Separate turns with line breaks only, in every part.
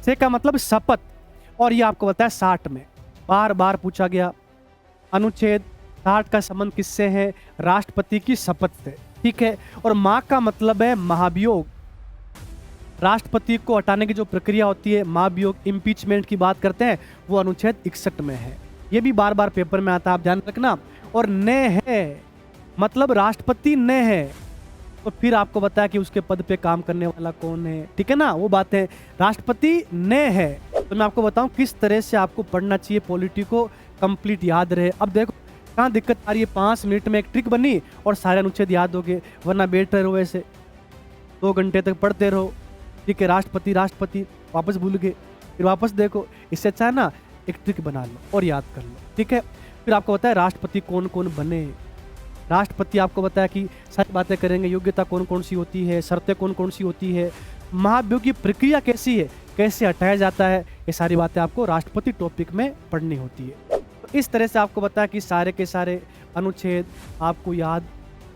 से का मतलब शपथ, और ये आपको बताया 60 में बार बार पूछा गया। अनुच्छेद 60 का संबंध किससे है? राष्ट्रपति की शपथ से, ठीक है। और माँ का मतलब है महाभियोग। राष्ट्रपति को हटाने की जो प्रक्रिया होती है, महाभियोग, इम्पीचमेंट की बात करते हैं, वो अनुच्छेद 61 में है। ये भी बार बार पेपर में आता है, आप ध्यान रखना। और ने है मतलब राष्ट्रपति ने है, तो फिर आपको बताया कि उसके पद पे काम करने वाला कौन है, ठीक है ना, वो बात है। राष्ट्रपति ने है। तो मैं आपको बताऊं किस तरह से आपको पढ़ना चाहिए पॉलिटी को, कंप्लीट याद रहे। अब देखो कहाँ दिक्कत आ रही है, 5 मिनट में एक ट्रिक बनी और सारे अनुच्छेद याद हो गए, वरना बैठे रहो ऐसे 2 घंटे तक पढ़ते रहो, ठीक है। राष्ट्रपति राष्ट्रपति वापस भूल गए, फिर वापस देखो। इससे अच्छा है ना एक ट्रिक बना लो और याद कर लो, ठीक है। फिर आपको बताया राष्ट्रपति कौन कौन बने। राष्ट्रपति आपको बताया कि सारी बातें करेंगे, योग्यता कौन कौन सी होती है, शर्तें कौन कौन सी होती है, महाभियोग की प्रक्रिया कैसी है, कैसे हटाया जाता है, ये सारी बातें आपको राष्ट्रपति टॉपिक में पढ़नी होती है। तो इस तरह से आपको बताया कि सारे के सारे अनुच्छेद आपको याद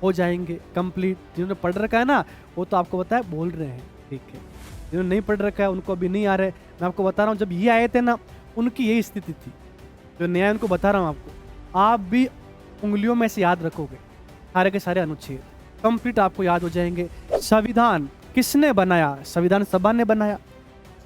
हो जाएंगे कंप्लीट। जिन्होंने पढ़ रखा है ना वो तो आपको बताया बोल रहे हैं, ठीक है। जिन्होंने नहीं पढ़ रखा है उनको अभी नहीं आ रहा है। मैं आपको बता रहा हूँ जब ये आए थे ना उनकी यही स्थिति थी। जो नया उनको बता रहा हूँ आपको, आप भी उंगलियों में से याद रखोगे सारे के सारे अनुच्छेद, कंप्लीट आपको याद हो जाएंगे। संविधान किसने बनाया? संविधान सभा ने बनाया।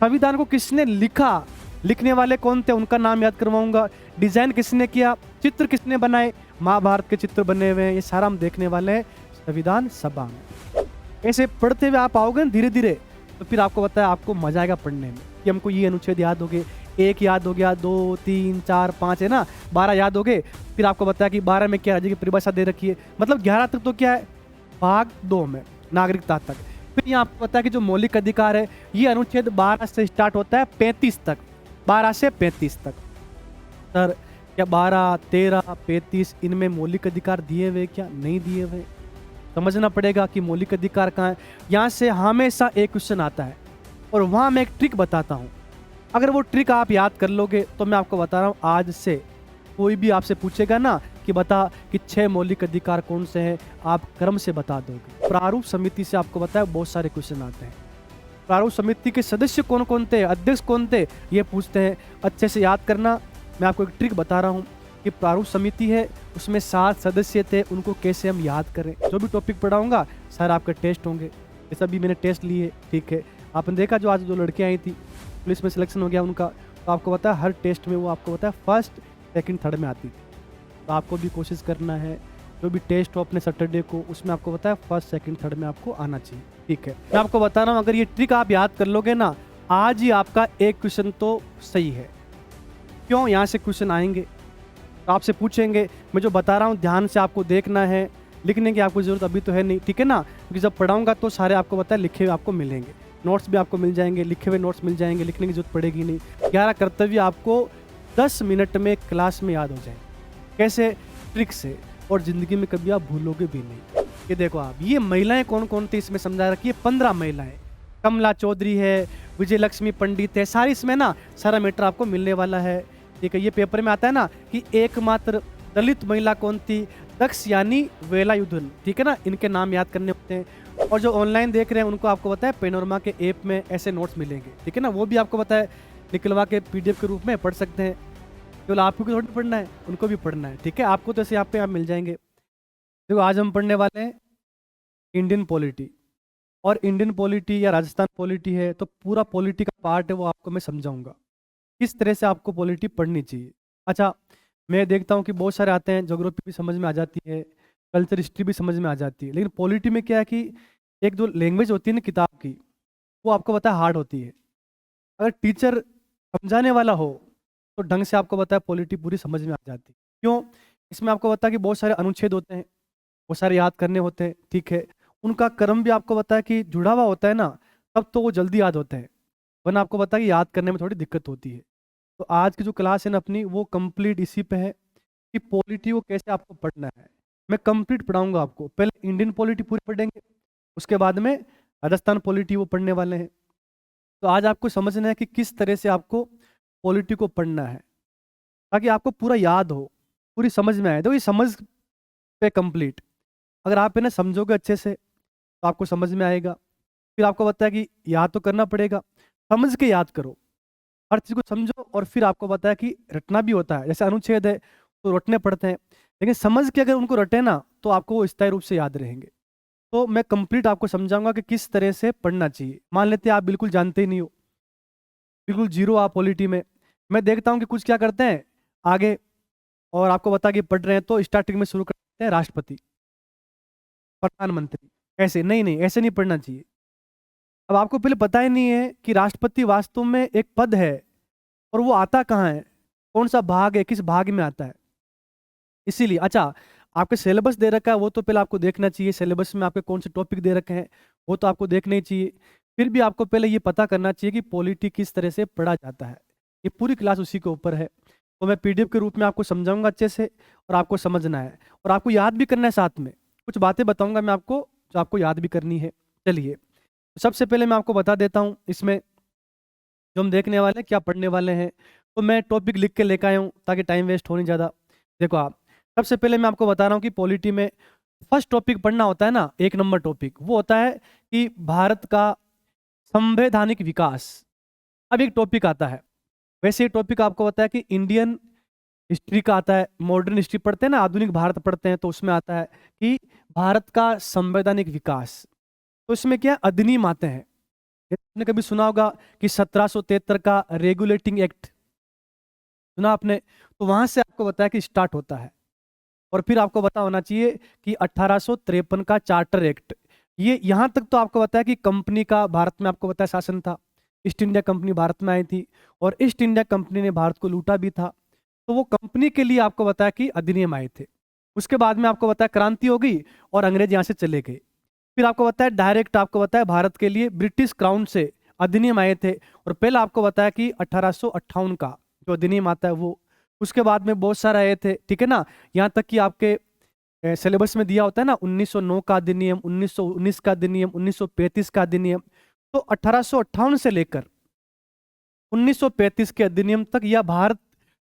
संविधान को किसने लिखा? लिखने वाले कौन थे उनका नाम याद करवाऊंगा। डिजाइन किसने किया? चित्र किसने बनाए? महाभारत के चित्र बने हुए हैं, ये सारा हम देखने वाले हैं संविधान सभा में। ऐसे पढ़ते हुए आप आओगे धीरे धीरे तो फिर आपको बताया आपको मजा आएगा पढ़ने में कि हमको ये अनुच्छेद याद हो गए, 1 याद हो गया, 2 3 4 5 है ना, 12 याद हो गए। फिर आपको बताया कि 12 में क्या राज्य की परिभाषा दे रखी है, मतलब 11 तक तो क्या है भाग 2 में नागरिकता तक। फिर यहाँ आपको पता है कि जो मौलिक अधिकार है ये अनुच्छेद 12 से स्टार्ट होता है 35 तक, 12 से 35 तक। सर क्या 12 13 35 इनमें मौलिक अधिकार दिए हुए क्या नहीं दिए हुए? समझना पड़ेगा कि मौलिक अधिकार कहाँ है। यहाँ से हमेशा एक क्वेश्चन आता है और वहाँ मैं एक ट्रिक बताता हूँ। अगर वो ट्रिक आप याद कर लोगे तो मैं आपको बता रहा हूँ आज से कोई भी आपसे पूछेगा ना कि बता कि 6 मौलिक अधिकार कौन से हैं, आप क्रम से बता दोगे। प्रारूप समिति से आपको बताया बहुत सारे क्वेश्चन आते हैं। प्रारूप समिति के सदस्य कौन कौन थे, अध्यक्ष कौन थे, ये पूछते हैं। अच्छे से याद करना। मैं आपको एक ट्रिक बता रहा हूँ कि प्रारूप समिति है उसमें 7 सदस्य थे, उनको कैसे हम याद करें। जो भी टॉपिक पढ़ाऊंगा सर आपके टेस्ट होंगे, ये सब भी मैंने टेस्ट लिए, ठीक है। आपने देखा जो आज जो लड़कियाँ आई थी पुलिस में सिलेक्शन हो गया उनका, तो आपको पता है हर टेस्ट में वो आपको पता है फर्स्ट सेकंड थर्ड में आती थी। तो आपको भी कोशिश करना है जो भी टेस्ट हो अपने सैटरडे को उसमें आपको पता है फर्स्ट सेकंड थर्ड में आपको आना चाहिए, ठीक है। मैं आपको बता रहा हूँ अगर ये ट्रिक आप याद कर लोगे ना आज ही आपका एक क्वेश्चन तो सही है। क्यों? यहाँ से क्वेश्चन आएंगे तो आपसे पूछेंगे, मैं जो बता रहा हूँ ध्यान से आपको देखना है, लिखने की आपको ज़रूरत अभी तो है नहीं, ठीक है ना, क्योंकि जब पढ़ाऊंगा तो सारे आपको पता है लिखे हुए आपको मिलेंगे, नोट्स भी आपको मिल जाएंगे, लिखे हुए नोट्स मिल जाएंगे, लिखने की जरूरत पड़ेगी नहीं। 11 कर्तव्य आपको 10 मिनट में क्लास में याद हो जाएंगे। कैसे? ट्रिक से, और ज़िंदगी में कभी आप भूलोगे भी नहीं। ये देखो आप, ये महिलाएं कौन कौन थी इसमें समझा रखी है, 15 महिलाएं। कमला चौधरी है, विजय लक्ष्मी पंडित है, सारी इसमें ना सारा मैटर आपको मिलने वाला है, ठीक है। ये पेपर में आता है ना कि एकमात्र दलित महिला कौन थी, दक्ष यानी वेलायुधन, ठीक है ना, इनके नाम याद करने होते हैं। और जो ऑनलाइन देख रहे हैं उनको आपको पता है पेनोरमा के ऐप में ऐसे नोट्स मिलेंगे, ठीक है ना, वो भी आपको पता है निकलवा के PDF के रूप में पढ़ सकते हैं। केवल आपको थोड़ी पढ़ना है, उनको भी पढ़ना है, ठीक है। आपको तो ऐसे यहाँ पे आप मिल जाएंगे। देखो आज हम पढ़ने वाले हैं इंडियन पॉलिटी, और इंडियन पॉलिटी या राजस्थान पॉलिटी है तो पूरा पॉलिटी का पार्ट है वो आपको मैं समझाऊंगा किस तरह से आपको पॉलिटी पढ़नी चाहिए। अच्छा, मैं देखता हूँ कि बहुत सारे आते हैं, ज्योग्राफी भी समझ में आ जाती है, कल्चर हिस्ट्री भी समझ में आ जाती है, लेकिन पॉलिटी में क्या है कि एक जो लैंग्वेज होती है ना किताब की, वो आपको पता है हार्ड होती है। अगर टीचर समझाने वाला हो तो ढंग से आपको पता है पॉलिटी पूरी समझ में आ जाती है। क्यों? इसमें आपको पता है कि बहुत सारे अनुच्छेद होते हैं, बहुत सारे याद करने होते हैं, ठीक है। उनका क्रम भी आपको पता है कि जुड़ा हुआ होता है ना, तब तो वो जल्दी याद होते हैं, वरना आपको पता है कि याद करने में थोड़ी दिक्कत होती है। तो आज की जो क्लास है ना अपनी वो कंप्लीट इसी पे है कि पॉलिटी को कैसे आपको पढ़ना है। मैं कंप्लीट पढ़ाऊंगा आपको, पहले इंडियन पॉलिटी पूरी पढ़ेंगे, उसके बाद में राजस्थान पॉलिटी वो पढ़ने वाले हैं। तो आज आपको समझना है कि किस तरह से आपको पॉलिटी को पढ़ना है ताकि आपको पूरा याद हो, पूरी समझ में आए। तो ये समझ पे कंप्लीट, अगर आप इन्हें समझोगे अच्छे से तो आपको समझ में आएगा। फिर आपको पता है कि याद तो करना पड़ेगा, समझ के याद करो। हर चीज़ को समझो और फिर आपको पता है कि रटना भी होता है। जैसे अनुच्छेद है तो रटने पड़ते हैं, लेकिन समझ के अगर उनको रटे ना तो आपको वो स्थायी रूप से याद रहेंगे। तो मैं कंप्लीट आपको समझाऊंगा कि किस तरह से पढ़ना चाहिए। मान लेते हैं आप बिल्कुल जानते ही नहीं हो, बिल्कुल जीरो आप पॉलिटी में। मैं देखता हूँ कि कुछ क्या करते हैं आगे, और आपको बता कि पढ़ रहे हैं तो स्टार्टिंग में शुरू करते हैं राष्ट्रपति, प्रधानमंत्री, ऐसे नहीं नहीं, ऐसे नहीं पढ़ना चाहिए। अब आपको पहले पता ही नहीं है कि राष्ट्रपति वास्तव में एक पद है और वो आता कहाँ है, कौन सा भाग है, किस भाग में आता है। इसीलिए अच्छा, आपके सिलेबस दे रखा है वो तो पहले आपको देखना चाहिए, सिलेबस में आपके कौन से टॉपिक दे रखे हैं वो तो आपको देखना ही चाहिए। फिर भी आपको पहले ये पता करना चाहिए कि पॉलिटी किस तरह से पढ़ा जाता है। ये पूरी क्लास उसी के ऊपर है। तो मैं पीडीएफ के रूप में आपको समझाऊंगा अच्छे से, और आपको समझना है और आपको याद भी करना है। साथ में कुछ बातें बताऊंगा मैं आपको जो आपको याद भी करनी है। चलिए, सबसे पहले मैं आपको बता देता हूँ इसमें जो हम देखने वाले हैं क्या पढ़ने वाले हैं। तो मैं टॉपिक लिख के लेकर आया हूँ ताकि टाइम वेस्ट हो नहीं ज़्यादा। देखो आप, सबसे पहले मैं आपको बता रहा हूँ कि पॉलिटी में फर्स्ट टॉपिक पढ़ना होता है ना, 1 नंबर टॉपिक वो होता है कि भारत का संवैधानिक विकास। अब एक टॉपिक आता है, वैसे ये टॉपिक आपको पता है कि इंडियन हिस्ट्री का आता है, मॉडर्न हिस्ट्री पढ़ते हैं ना, आधुनिक भारत पढ़ते हैं तो उसमें आता है कि भारत का संवैधानिक विकास। तो इसमें क्या अधिनियम आते हैं। आपने कभी सुना होगा कि 1773 का रेगुलेटिंग एक्ट, सुना आपने? तो वहां से आपको बताया कि स्टार्ट होता है। और फिर आपको पता होना चाहिए कि 1853 का चार्टर एक्ट, ये यहां तक तो आपको बताया कि कंपनी का भारत में आपको बताया शासन था। ईस्ट इंडिया कंपनी भारत में आई थी और ईस्ट इंडिया कंपनी ने भारत को लूटा भी था। तो वो कंपनी के लिए आपको बताया कि अधिनियम आए थे। उसके बाद में आपको बताया क्रांति हो गई और अंग्रेज यहाँ से चले गए। फिर आपको बताया डायरेक्ट आपको बताया भारत के लिए ब्रिटिश क्राउन से अधिनियम आए थे। और पहला आपको बताया कि 1858 का जो अधिनियम आता है वो। उसके बाद में बहुत सारे आए थे, ठीक है ना। यहाँ तक कि आपके सिलेबस में दिया होता है ना, 1909 का अधिनियम, 1919 का अधिनियम, 1935 का अधिनियम। तो 1858 से लेकर 1935 के अधिनियम तक, या भारत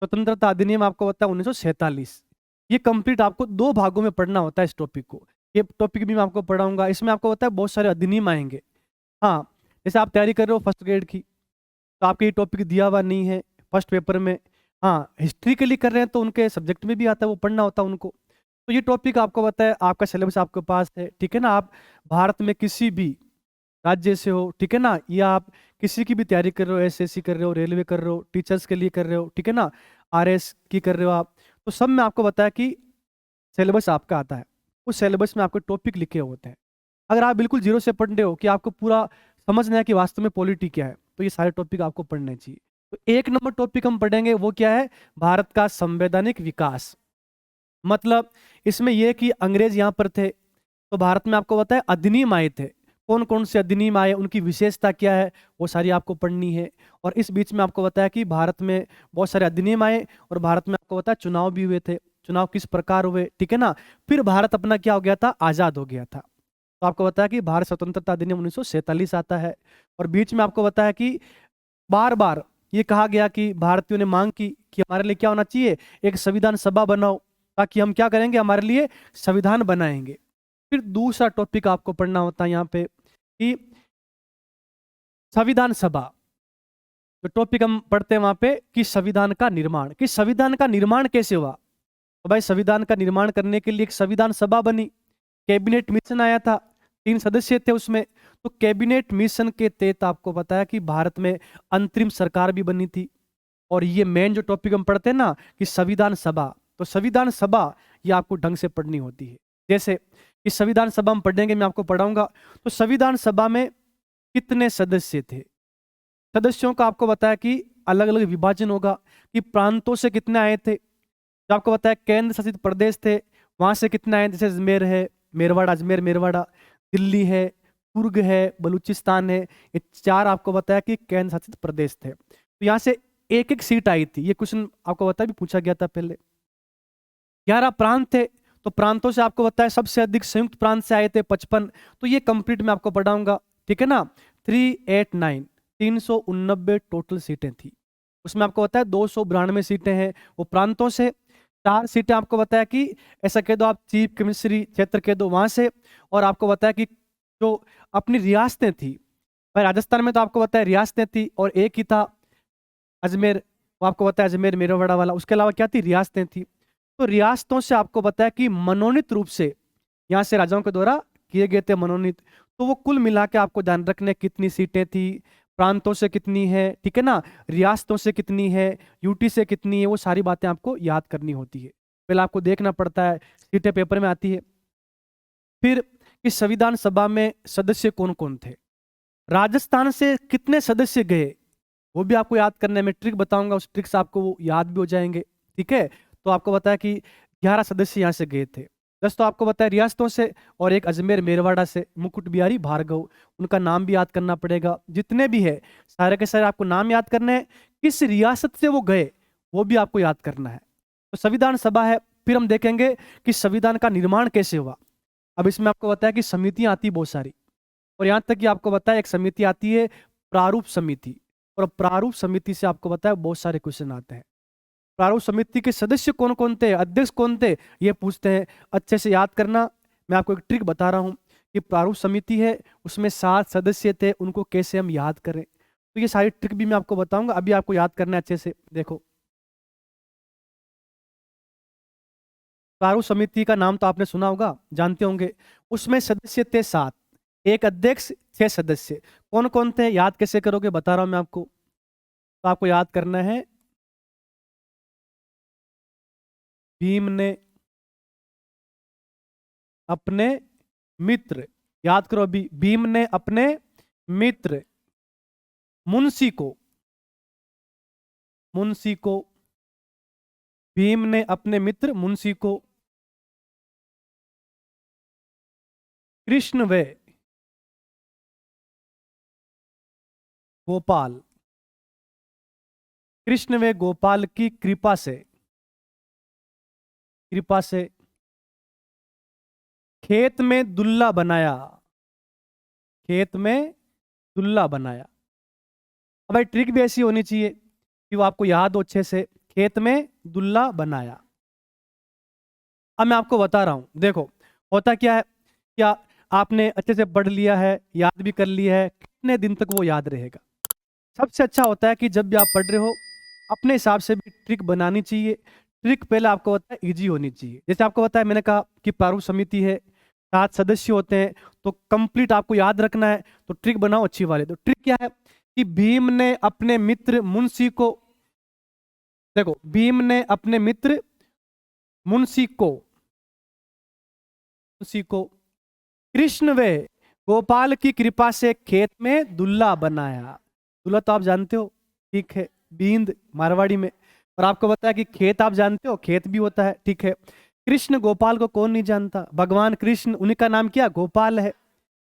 स्वतंत्रता अधिनियम आपको बताया 1947, ये कंप्लीट आपको 2 भागों में पढ़ना होता है इस टॉपिक को। ये टॉपिक भी मैं आपको पढ़ाऊंगा, इसमें आपको बताया बहुत सारे अधिनियम आएंगे। हाँ, जैसे आप तैयारी कर रहे हो फर्स्ट ग्रेड की तो आपके ये टॉपिक दिया हुआ नहीं है फर्स्ट पेपर में। हाँ, हिस्ट्री के लिए कर रहे हैं तो उनके सब्जेक्ट में भी आता है, वो पढ़ना होता है उनको। तो ये टॉपिक आपको बताया, आपका सिलेबस आपके पास है, ठीक है ना। आप भारत में किसी भी राज्य से हो, ठीक है ना, या आप किसी की भी तैयारी कर रहे हो, एसएससी कर रहे हो, रेलवे कर रहे हो, टीचर्स के लिए कर रहे हो, ठीक है ना, आरएस की कर रहे हो आप, तो सब में आपको बताया कि सिलेबस आपका आता है। उस सिलेबस में आपके टॉपिक लिखे होते हैं। अगर आप बिल्कुल जीरो से पढ़ रहे हो कि आपको पूरा समझना है कि वास्तव में पॉलिटी क्या है, तो ये सारे टॉपिक आपको पढ़ने चाहिए। तो 1 नंबर टॉपिक हम पढ़ेंगे वो क्या है, भारत का संवैधानिक विकास। मतलब इसमें यह कि अंग्रेज यहाँ पर थे तो भारत में आपको बताया अधिनियम आए थे। कौन कौन से अधिनियम आए, उनकी विशेषता क्या है, वो सारी आपको पढ़नी है। और इस बीच में आपको बताया कि भारत में बहुत सारे अधिनियम आए और भारत में आपको बताया चुनाव भी हुए थे, चुनाव किस प्रकार हुए, ठीक है ना। फिर भारत अपना क्या हो गया था, आजाद हो गया था। तो आपको बताया कि भारत स्वतंत्रता अधिनियम 1947 आता है। और बीच में आपको बताया कि बार बार ये कहा गया कि भारतीयों ने मांग की कि हमारे लिए क्या होना चाहिए, एक संविधान सभा बनाओ, ताकि हम क्या करेंगे, हमारे लिए संविधान बनाएंगे। फिर दूसरा टॉपिक आपको पढ़ना होता है यहाँ पे कि संविधान सभा, जो टॉपिक हम पढ़ते हैं वहां पे कि संविधान का निर्माण, कि संविधान का निर्माण कैसे हुआ। तो भाई संविधान का निर्माण करने के लिए एक संविधान सभा बनी, कैबिनेट मिशन आया था, 3 सदस्य थे उसमें। तो कैबिनेट मिशन के तहत आपको बताया कि भारत में अंतरिम सरकार भी बनी थी। और ये मेन जो टॉपिक हम पढ़ते हैं ना कि संविधान सभा, तो संविधान सभा ये आपको ढंग से पढ़नी होती है। जैसे इस संविधान सभा हम पढ़ेंगे, मैं आपको पढ़ाऊंगा। तो संविधान सभा में कितने सदस्य थे, सदस्यों का आपको बताया कि अलग अलग विभाजन होगा, कि प्रांतों से कितने आए थे, जो आपको बताया केंद्र शासित प्रदेश थे वहां से कितने आए, जैसे अजमेर है, मेरवाड़ा, अजमेर मेरवाड़ा, दिल्ली है, कुर्ग है, बलूचिस्तान है, ये 4 आपको बताया कि केंद्र शासित प्रदेश थे। तो यहाँ से एक एक सीट आई थी, ये क्वेश्चन आपको बताया भी पूछा गया था पहले। 11 प्रांत थे, तो प्रांतों से आपको बताया सबसे अधिक संयुक्त प्रांत से आए थे 55। तो ये कंप्लीट मैं आपको पढ़ाऊंगा, ठीक है ना। 389 389 टोटल सीटें थी, उसमें आपको बताया 292 सीटें हैं वो प्रांतों से। 4 सीटें आपको बताया कि ऐसा कह दो आप चीफ कमिश्नरी क्षेत्र कह दो वहां से। और आपको बताया कि जो अपनी रियासतें थी, भाई राजस्थान में तो आपको बताया रियासतें थी और एक ही था अजमेर, वो आपको पता है अजमेर मेरवाड़ा वाला। उसके अलावा क्या थी, रियासतें थी। तो रियासतों से आपको पता है कि मनोनीत रूप से यहाँ से राजाओं के द्वारा किए गए थे मनोनीत। तो वो कुल मिला के आपको ध्यान रखने कितनी सीटें थी, प्रांतों से कितनी है, ठीक है ना, रियासतों से कितनी है, यूटी से कितनी है, वो सारी बातें आपको याद करनी होती है। पहले आपको देखना पड़ता है, सीटें पेपर में आती है। फिर इस संविधान सभा में सदस्य कौन कौन थे, राजस्थान से कितने सदस्य गए, वो भी आपको याद करने में ट्रिक बताऊंगा, उस ट्रिक से आपको वो याद भी हो जाएंगे। ठीक है, तो आपको बताया कि 11 सदस्य यहाँ से गए थे, 10 तो आपको बताया रियासतों से, और एक अजमेर मेरवाड़ा से मुकुट बिहारी भार्गव, उनका नाम भी याद करना पड़ेगा। जितने भी है सारे के सारे आपको नाम याद करने हैं, किस रियासत से वो गए वो भी आपको याद करना है। तो संविधान सभा है। फिर हम देखेंगे कि संविधान का निर्माण कैसे हुआ। अब इसमें आपको बताया कि समितियां आती बहुत सारी, और यहाँ तक कि आपको बताया एक समिति आती है प्रारूप समिति, और प्रारूप समिति से आपको बताया बहुत सारे क्वेश्चन आते हैं। प्रारूप समिति के सदस्य कौन कौन थे, अध्यक्ष कौन थे, ये पूछते हैं। अच्छे से याद करना, मैं आपको एक ट्रिक बता रहा हूँ कि प्रारूप समिति है उसमें 7 सदस्य थे, उनको कैसे हम याद करें। तो ये सारी ट्रिक भी मैं आपको बताऊंगा, अभी आपको याद करना है अच्छे से। देखो, प्रारूप समिति का नाम तो आपने सुना होगा, जानते होंगे। उसमें सदस्य थे 7, एक अध्यक्ष, 6 सदस्य। कौन कौन थे, याद कैसे करोगे बता रहा हूं मैं आपको। तो आपको याद करना है, भीम ने अपने मित्र, याद करो अभी, भीम ने अपने मित्र मुंशी को भीम ने अपने मित्र मुंशी को कृष्ण व गोपाल कृष्ण व गोपाल की कृपा से खेत में दुल्ला बनाया, खेत में दुल्ला बनाया। अब भाई ट्रिक भी ऐसी होनी चाहिए कि वो आपको याद हो अच्छे से, खेत में दुल्ला बनाया। अब मैं आपको बता रहा हूं, देखो होता क्या है, क्या आपने अच्छे से पढ़ लिया है, याद भी कर लिया है, कितने दिन तक वो याद रहेगा। सबसे अच्छा होता है कि जब भी आप पढ़ रहे हो अपने हिसाब से भी ट्रिक बनानी चाहिए। ट्रिक पहले आपको पता है इजी होनी चाहिए। जैसे आपको पता है, मैंने कहा कि प्रारूप समिति है, 7 सदस्य होते हैं, तो कंप्लीट आपको याद रखना है, तो ट्रिक बनाओ अच्छी वाले। तो ट्रिक क्या है कि भीम ने अपने मित्र मुंशी को, देखो भीम ने अपने मित्र मुंशी को कृष्ण व गोपाल की कृपा से खेत में दुल्ला बनाया। दुल्हा तो आप जानते हो, ठीक है, बींद मारवाड़ी में। और आपको बताया कि खेत आप जानते हो, खेत भी होता है, ठीक है। कृष्ण गोपाल को कौन नहीं जानता, भगवान कृष्ण, उन्हीं का नाम क्या गोपाल है।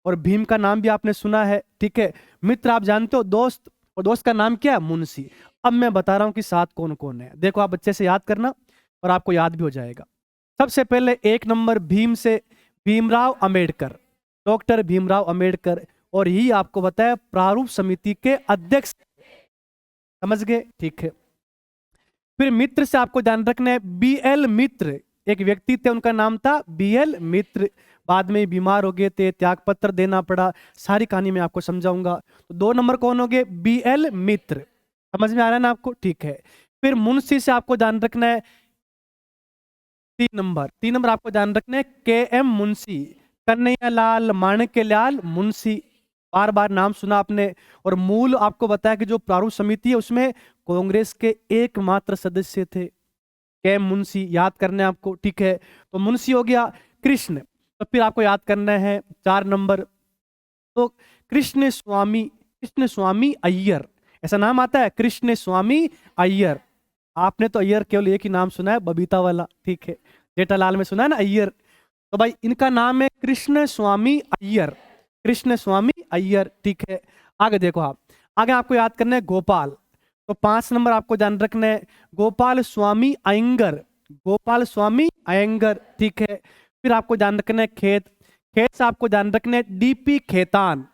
और भीम का नाम भी आपने सुना है, ठीक है। मित्र आप जानते हो दोस्त, और दोस्त का नाम क्या है मुंशी। अब मैं बता रहा हूं कि 7 कौन कौन है, देखो आप अच्छे से याद करना और आपको याद भी हो जाएगा। सबसे पहले 1 नंबर भीम से भीमराव अंबेडकर, डॉक्टर भीमराव अंबेडकर, और यही आपको बताया प्रारूप समिति के अध्यक्ष, समझ गए, ठीक है। फिर मित्र से आपको ध्यान रखना है BL मित्र, एक व्यक्ति थे, उनका नाम था BL मित्र। बाद में बीमार हो गए थे, त्यागपत्र देना पड़ा, सारी कहानी मैं आपको समझाऊंगा। तो 2 नंबर कौन हो गए, BL मित्र, समझ में आ रहा है ना आपको, ठीक है। फिर मुंशी से आपको ध्यान रखना है 3 नंबर आपको ध्यान रखना है KM मुंशी, कन्हैयालाल माणक्यलाल मुंशी, बार बार नाम सुना आपने। और मूल आपको बताया कि जो प्रारूप समिति है उसमें कांग्रेस के एकमात्र सदस्य थे KM मुंशी, याद करना है आपको, ठीक है। तो मुंशी हो गया। कृष्ण, तो फिर आपको याद करना है 4 नंबर, तो कृष्ण स्वामी अय्यर, ऐसा नाम आता है कृष्ण स्वामी अय्यर। आपने तो अय्यर केवल एक ही नाम सुना है, बबीता वाला, ठीक है, जेठालाल में सुना है ना अय्यर। तो भाई इनका नाम है कृष्ण स्वामी अय्यर, कृष्ण स्वामी अय्यर, ठीक है। आगे देखो आप, आगे आपको याद करना है गोपाल, तो 5 नंबर आपको ध्यान रखना है गोपाल स्वामी अयंगर, गोपाल स्वामी अयंगर, ठीक है। फिर आपको ध्यान रखना है खेत, खेत से आपको ध्यान रखना है DP खेतान,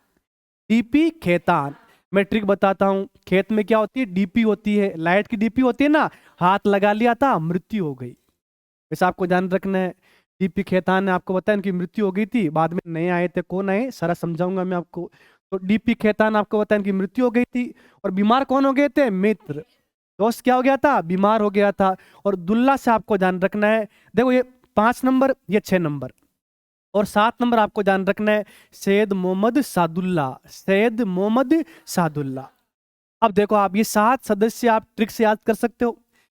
DP खेतान। मैं ट्रिक बताता हूँ, खेत में क्या होती है, DP होती है, लाइट की DP होती है ना, हाथ लगा लिया था मृत्यु हो गई, वैसे आपको ध्यान रखना है। DP खेतान ने आपको बताया इनकी मृत्यु हो गई थी, बाद में नए आए थे, कौन आए सारा समझाऊंगा मैं आपको। तो DP खेतान आपको बताया इनकी मृत्यु हो गई थी, और बीमार कौन हो गए थे, मित्र। दोस्त क्या हो गया था, बीमार हो गया था। और दुल्ला से आपको ध्यान रखना है, देखो ये 5 नंबर, ये 6 नंबर, और 7 नंबर आपको ध्यान रखना है सैयद मोहम्मद सादुल्ला, सैयद मोहम्मद सादुल्ला। अब देखो आप ये 7 सदस्य आप ट्रिक से याद कर सकते हो,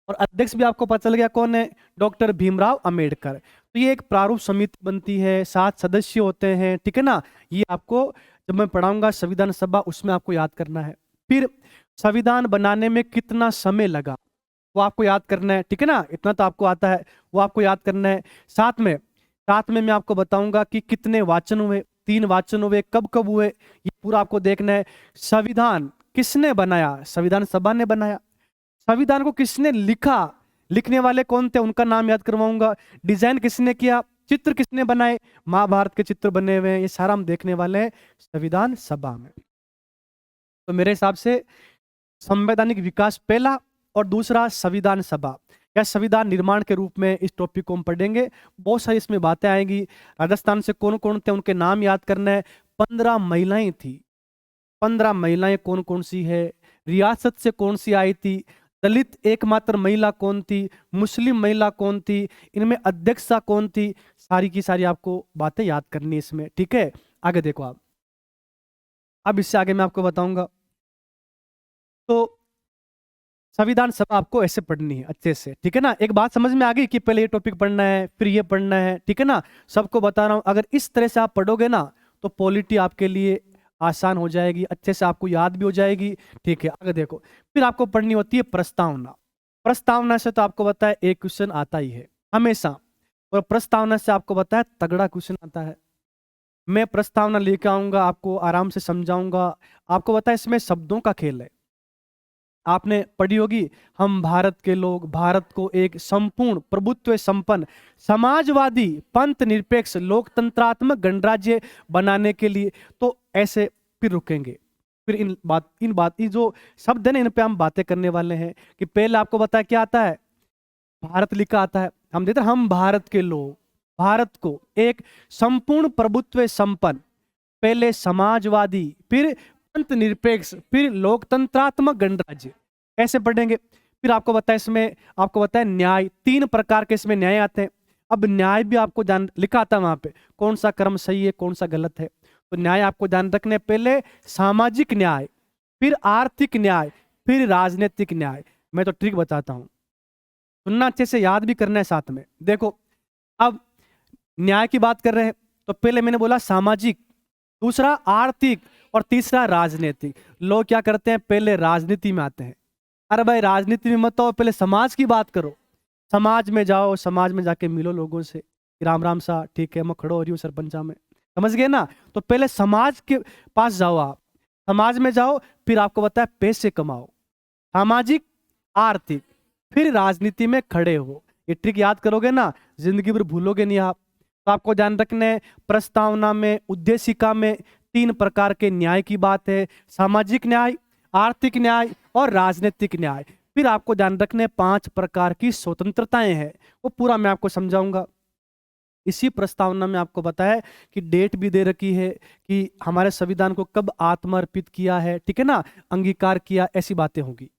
और अध्यक्ष भी आपको पता चल गया कौन है, डॉक्टर भीमराव अंबेडकर। तो ये एक प्रारूप समिति बनती है, 7 सदस्य होते हैं, ठीक है ना। ये आपको जब मैं पढ़ाऊंगा संविधान सभा, उसमें आपको याद करना है। फिर संविधान बनाने में कितना समय लगा वो आपको याद करना है, ठीक है ना, इतना तो आपको आता है, वो आपको याद करना है। साथ में मैं आपको बताऊंगा कि कितने वाचन हुए, 3 वाचन हुए, कब कब हुए, ये पूरा आपको देखना है। संविधान किसने बनाया, संविधान सभा ने बनाया। संविधान को किसने लिखा, लिखने वाले कौन थे, उनका नाम याद करवाऊंगा। डिजाइन किसने किया, चित्र किसने बनाए, महाभारत के चित्र बने हुए हैं, ये सारा हम देखने वाले हैं संविधान सभा में। तो मेरे हिसाब से संवैधानिक विकास पहला, और दूसरा संविधान सभा या संविधान निर्माण के रूप में इस टॉपिक को हम पढ़ेंगे। बहुत सारी इसमें बातें आएंगी। राजस्थान से कौन कौन थे उनके नाम याद करना है। 15 महिलाएं थी, 15 महिलाएं कौन कौन सी है, रियासत से कौन सी आई थी, दलित एकमात्र महिला कौन थी, मुस्लिम महिला कौन थी, इनमें अध्यक्षा कौन थी, सारी की सारी आपको बातें याद करनी है इसमें, ठीक है। आगे देखो आप, अब इससे आगे मैं आपको बताऊंगा। तो संविधान सभा आपको ऐसे पढ़नी है अच्छे से, ठीक है ना। एक बात समझ में आ गई कि पहले ये टॉपिक पढ़ना है, फिर ये पढ़ना है, ठीक है ना। सबको बता रहा हूं, अगर इस तरह से आप पढ़ोगे ना तो पॉलिटी आपके लिए आसान हो जाएगी, अच्छे से आपको याद भी हो जाएगी, ठीक है। आगे देखो, फिर आपको पढ़नी होती है प्रस्तावना। प्रस्तावना से तो आपको पता है एक क्वेश्चन आता ही है हमेशा, और प्रस्तावना से आपको पता है तगड़ा क्वेश्चन आता है। मैं प्रस्तावना लेकर आऊंगा, आपको आराम से समझाऊंगा। आपको पता है इसमें शब्दों का खेल है। आपने पढ़ी होगी, हम भारत के लोग भारत को एक संपूर्ण प्रभुत्व संपन्न समाजवादी पंथ निरपेक्ष लोकतंत्रात्मक गणराज्य बनाने के लिए, तो ऐसे फिर रुकेंगे। फिर इन बात ये जो शब्द है ना, इन पे हम बातें करने वाले हैं। कि पहले आपको बताया क्या आता है, भारत लिखा आता है, हम देते हैं हम भारत के लोग भारत को एक संपूर्ण प्रभुत्व संपन्न, पहले समाजवादी, फिर पंथ निरपेक्ष, फिर लोकतंत्रात्मक गणराज्य, ऐसे पढ़ेंगे। फिर आपको बताया इसमें, आपको बताया न्याय, 3 प्रकार के इसमें न्याय आते हैं। अब न्याय भी आपको ध्यान लिखा आता है वहां पे, कौन सा कर्म सही है कौन सा गलत है। तो न्याय आपको ध्यान रखने, पहले सामाजिक न्याय, फिर आर्थिक न्याय, फिर राजनीतिक न्याय। मैं तो ट्रिक बताता हूं, सुनना अच्छे से, याद भी करना है साथ में। देखो अब न्याय की बात कर रहे हैं, तो पहले मैंने बोला सामाजिक, दूसरा आर्थिक, और तीसरा राजनीतिक। लोग क्या करते हैं, पहले राजनीति में आते हैं। अरे भाई राजनीति में मत आओ, पहले समाज की बात करो। समाज में जाओ, समाज में जाके मिलो लोगों से, राम राम सा, ठीक है मैं खड़ो हो रही हूँ सरपंचा में, समझ गए ना। तो पहले समाज के पास जाओ, आप समाज में जाओ, फिर आपको बताया पैसे कमाओ, सामाजिक आर्थिक, फिर राजनीति में खड़े हो। ये ट्रिक याद करोगे ना, जिंदगी भर भूलोगे नहीं आप। तो आपको ध्यान रखना है, प्रस्तावना में, उद्देशिका में 3 प्रकार के न्याय की बात है, सामाजिक न्याय, आर्थिक न्याय और राजनीतिक न्याय। फिर आपको ध्यान रखने 5 प्रकार की स्वतंत्रताएं हैं, वो पूरा मैं आपको समझाऊंगा। इसी प्रस्तावना में आपको बताया कि डेट भी दे रखी है कि हमारे संविधान को कब आत्मार्पित किया है, ठीक है ना, अंगीकार किया, ऐसी बातें होगी।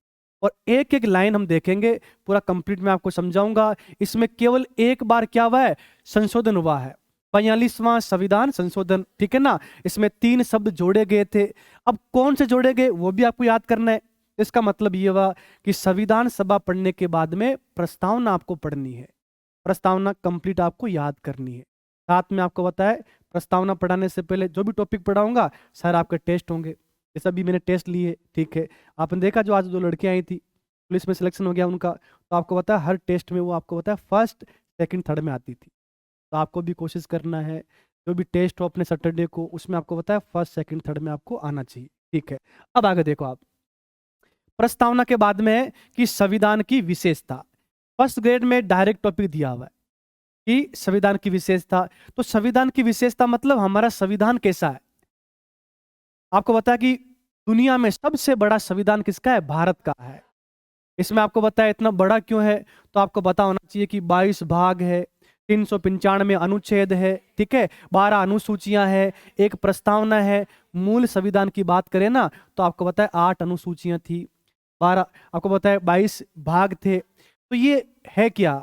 और एक एक लाइन हम देखेंगे, पूरा कंप्लीट मैं आपको समझाऊंगा। इसमें केवल एक बार क्या हुआ है, संशोधन हुआ है, 45वां संविधान संशोधन, ठीक है ना। इसमें 3 शब्द जोड़े गए थे। अब कौन से जोड़े गए वो भी आपको याद करना है। इसका मतलब ये हुआ कि संविधान सभा पढ़ने के बाद में प्रस्तावना आपको पढ़नी है, प्रस्तावना कंप्लीट आपको याद करनी है। साथ में आपको बताया प्रस्तावना पढ़ाने से पहले जो भी टॉपिक पढ़ाऊंगा सर आपके टेस्ट होंगे, जैसा भी मैंने टेस्ट लिए, ठीक है। आपने देखा जो आज 2 लड़कियां आई थी, पुलिस में सिलेक्शन हो गया उनका, तो आपको पता है हर टेस्ट में वो आपको पता है फर्स्ट सेकंड थर्ड में आती थी। तो आपको भी कोशिश करना है, जो भी टेस्ट हो अपने सैटरडे को, उसमें आपको पता है फर्स्ट सेकंड थर्ड में आपको आना चाहिए, ठीक है। अब आगे देखो आप, प्रस्तावना के बाद में कि संविधान की विशेषता, फर्स्ट ग्रेड में डायरेक्ट टॉपिक दिया हुआ है कि संविधान की विशेषता। तो संविधान की विशेषता मतलब हमारा संविधान कैसा है। आपको पता है कि दुनिया में सबसे बड़ा संविधान किसका है, भारत का है। इसमें आपको बताया इतना बड़ा क्यों है, तो आपको पता होना चाहिए कि 22 भाग है, 395 अनुच्छेद है, ठीक है, 12 अनुसूचियां है, एक प्रस्तावना है। मूल संविधान की बात करें ना तो आपको पता है 8 अनुसूचियां थी, 12, आपको पता है 22 भाग थे। तो ये है क्या,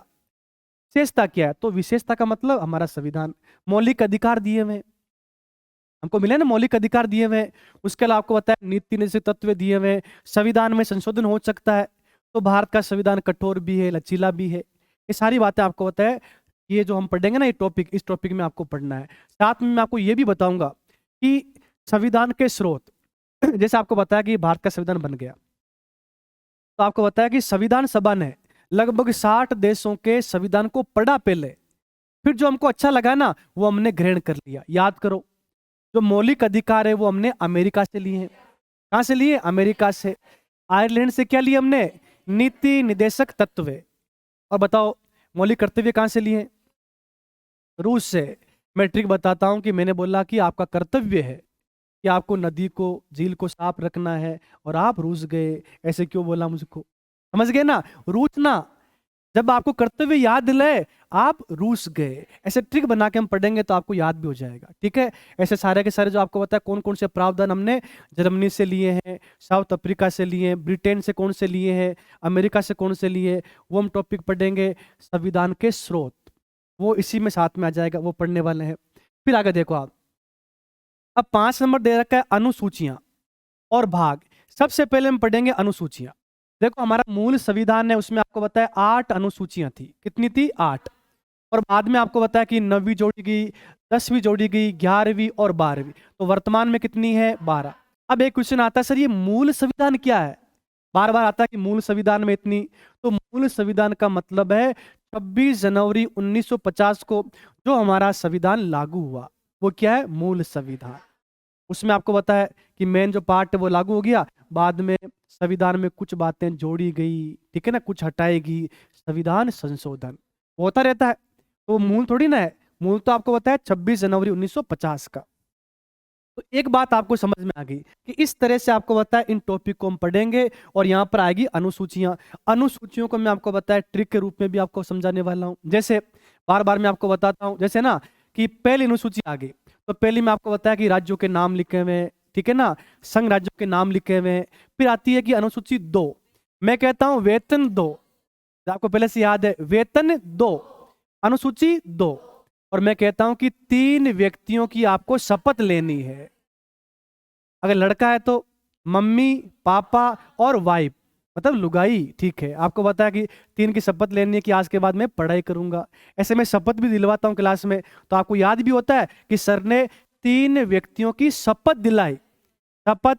विशेषता क्या है? तो विशेषता का मतलब हमारा संविधान, मौलिक अधिकार दिए हुए हैं। हमको मिले ना मौलिक अधिकार दिए हुए हैं। उसके अलावा आपको पता है नीति निश्चित तत्व दिए हुए हैं, संविधान में संशोधन हो सकता है। तो भारत का संविधान कठोर भी है, लचीला भी है। ये सारी बातें आपको पता है। ये जो हम पढ़ेंगे ना ये टॉपिक, इस टॉपिक में आपको पढ़ना है। साथ में मैं आपको ये भी बताऊंगा कि संविधान के स्रोत जैसे आपको बताया कि भारत का संविधान बन गया, तो आपको बताया कि संविधान सभा ने लगभग 60 देशों के संविधान को पढ़ा पहले, फिर जो हमको अच्छा लगा ना वो हमने ग्रहण कर लिया। याद करो, जो मौलिक अधिकार है वो हमने अमेरिका से लिए हैं। कहां से लिए? अमेरिका से। आयरलैंड से क्या लिए हमने? नीति निदेशक तत्व। और बताओ मौलिक कर्तव्य कहां से लिए? रूस से। मैं ट्रिक बताता हूं कि मैंने बोला कि आपका कर्तव्य है कि आपको नदी को, झील को साफ रखना है, और आप रूस गए। ऐसे क्यों बोला मुझको? समझ गए ना? रूस ना, जब आपको कर्तव्य याद दिलाए आप रूस गए। ऐसे ट्रिक बना के हम पढ़ेंगे तो आपको याद भी हो जाएगा। ठीक है? ऐसे सारे के सारे जो आपको पता है कौन कौन से प्रावधान हमने जर्मनी से लिए हैं, साउथ अफ्रीका से लिए हैं, ब्रिटेन से कौन से लिए हैं, अमेरिका से कौन से लिए, वो हम टॉपिक पढ़ेंगे। संविधान के स्रोत वो इसी में साथ में आ जाएगा, वो पढ़ने वाले हैं। फिर आगे देखो आप, अब 5 नंबर दे रखा है अनुसूचियां और भाग। सबसे पहले हम पढ़ेंगे अनुसूचियां। देखो हमारा मूल संविधान है, उसमें आपको बताया 8 अनुसूचियां थी। कितनी थी? 8। और बाद में आपको बताया कि 9वीं जोड़ी गई, 10वीं जोड़ी गई, 11वीं और 12वीं। तो वर्तमान में कितनी है? 12। अब एक क्वेश्चन आता है, सर ये मूल संविधान क्या है? बार बार आता है कि मूल संविधान में इतनी। तो मूल संविधान का मतलब है 26 जनवरी 1950 को जो हमारा संविधान लागू हुआ, वो क्या है? मूल संविधान। उसमें आपको पता है कि मेन जो पार्ट है वो लागू हो गया, बाद में संविधान में कुछ बातें जोड़ी गई, ठीक है ना, कुछ हटाएगी, संविधान संशोधन होता रहता है। तो मूल थोड़ी ना है, मूल तो आपको पता है 26 जनवरी 1950 का। तो एक बात आपको समझ में आ गई कि इस तरह से आपको बताया इन टॉपिक को हम पढ़ेंगे, और यहाँ पर आएगी अनुसूचियां। अनुसूचियों को मैं आपको बताया ट्रिक के रूप में भी आपको समझाने वाला हूँ। जैसे बार बार मैं आपको बताता हूँ, जैसे ना कि पहली अनुसूची आ गई, तो पहली में आपको बताया कि राज्यों के नाम लिखे हुए हैं, ठीक है ना, संघ राज्यों के नाम लिखे हुए हैं। फिर आती है कि अनुसूची 2, मैं कहता हूं वेतन 2, आपको पहले से याद है वेतन 2, अनुसूची 2। और मैं कहता हूं कि 3 व्यक्तियों की आपको शपथ लेनी है। अगर लड़का है तो मम्मी, पापा और वाइफ, मतलब लुगाई, ठीक है। आपको बताया कि 3 की शपथ लेनी है कि आज के बाद मैं पढ़ाई करूंगा। ऐसे में शपथ भी दिलवाता हूं क्लास में, तो आपको याद भी होता है कि सर ने 3 व्यक्तियों की शपथ दिलाई। शपथ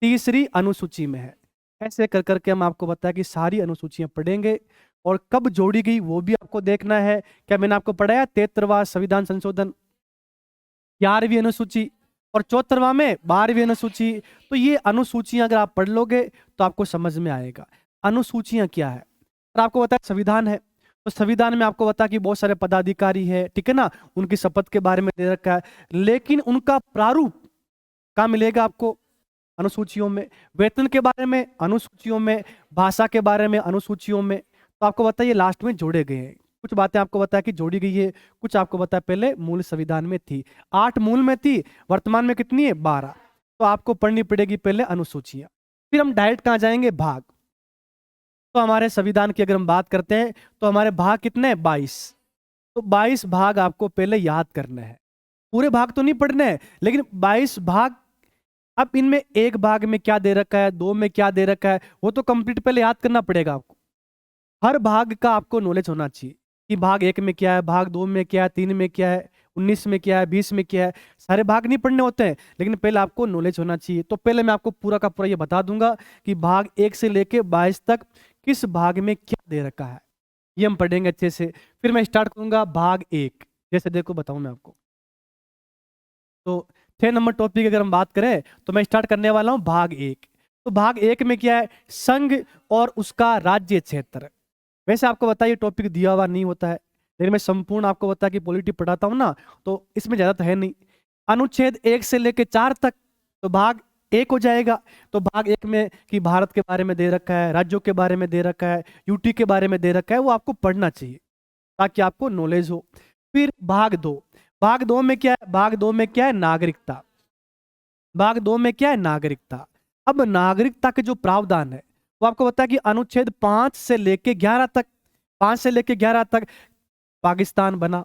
तीसरी अनुसूची में है। ऐसे कर करके हम आपको बताया कि सारी अनुसूचियां पढ़ेंगे, और कब जोड़ी गई वो भी आपको देखना है। क्या मैंने आपको पढ़ाया? 73वां संविधान संशोधन, 11वीं अनुसूची, और 74वां में 12वीं अनुसूची। तो ये अनुसूचियां अगर आप पढ़ लोगे तो आपको समझ में आएगा अनुसूचियां क्या है। और आपको बताया संविधान है, तो संविधान में आपको बता कि बहुत सारे पदाधिकारी है, ठीक है ना, उनकी शपथ के बारे में दे रखा है, लेकिन उनका प्रारूप कहाँ मिलेगा आपको? अनुसूचियों में। वेतन के बारे में अनुसूचियों में, भाषा के बारे में अनुसूचियों में। तो आपको बताइए लास्ट में जोड़े गए हैं। कुछ बातें आपको बताया कि जोड़ी गई है, कुछ आपको बताया पहले मूल संविधान में थी। 8 मूल में थी, वर्तमान में कितनी है? 12। तो आपको पढ़नी पड़ेगी पहले अनुसूचियां, फिर हम डायरेक्ट कहाँ जाएंगे? भाग। तो हमारे संविधान की अगर हम बात करते हैं तो हमारे भाग कितने हैं? 22। तो 22 भाग आपको पहले याद करने हैं। पूरे भाग तो नहीं पढ़ने हैं, लेकिन 22 भाग। अब इनमें एक भाग में क्या दे रखा है, 2 में क्या दे रखा है, वो तो कंप्लीट पहले याद करना पड़ेगा आपको। हर भाग का आपको नॉलेज होना चाहिए कि भाग 1 में क्या है, भाग 2 में क्या है, 3 में क्या है, 19 में क्या है, 20 में क्या है। सारे भाग नहीं पढ़ने होते हैं, लेकिन पहले आपको नॉलेज होना चाहिए। तो पहले मैं आपको पूरा का पूरा ये बता दूंगा कि भाग 1 से लेके 22 तक किस भाग में क्या दे रखा है, ये हम पढ़ेंगे अच्छे से। फिर मैं स्टार्ट करूंगा भाग 1। जैसे देखो बताऊं मैं आपको, तो 6 नंबर टॉपिक अगर हम बात करें तो मैं स्टार्ट करने वाला हूं भाग 1। तो भाग 1 में क्या है? संघ और उसका राज्य क्षेत्र। वैसे आपको बताइए टॉपिक दिया हुआ नहीं होता है, लेकिन मैं संपूर्ण आपको बता कि पॉलिटी पढ़ाता हूं ना, तो इसमें ज्यादा तो है नहीं। अनुच्छेद 1 से लेकर 4 तक तो भाग 1 हो जाएगा। तो भाग 1 में कि भारत के बारे में दे रखा है, राज्यों के बारे में दे रखा है, यूटी के बारे में दे रखा है, वो आपको पढ़ना चाहिए ताकि आपको नॉलेज हो। फिर भाग 2, भाग 2 में क्या है? भाग 2 में क्या है? नागरिकता। भाग 2 में क्या है? नागरिकता। अब नागरिकता के जो प्रावधान है वो आपको बताया कि अनुच्छेद 5 से लेके 11 तक, 5 से लेके 11 तक पाकिस्तान बना।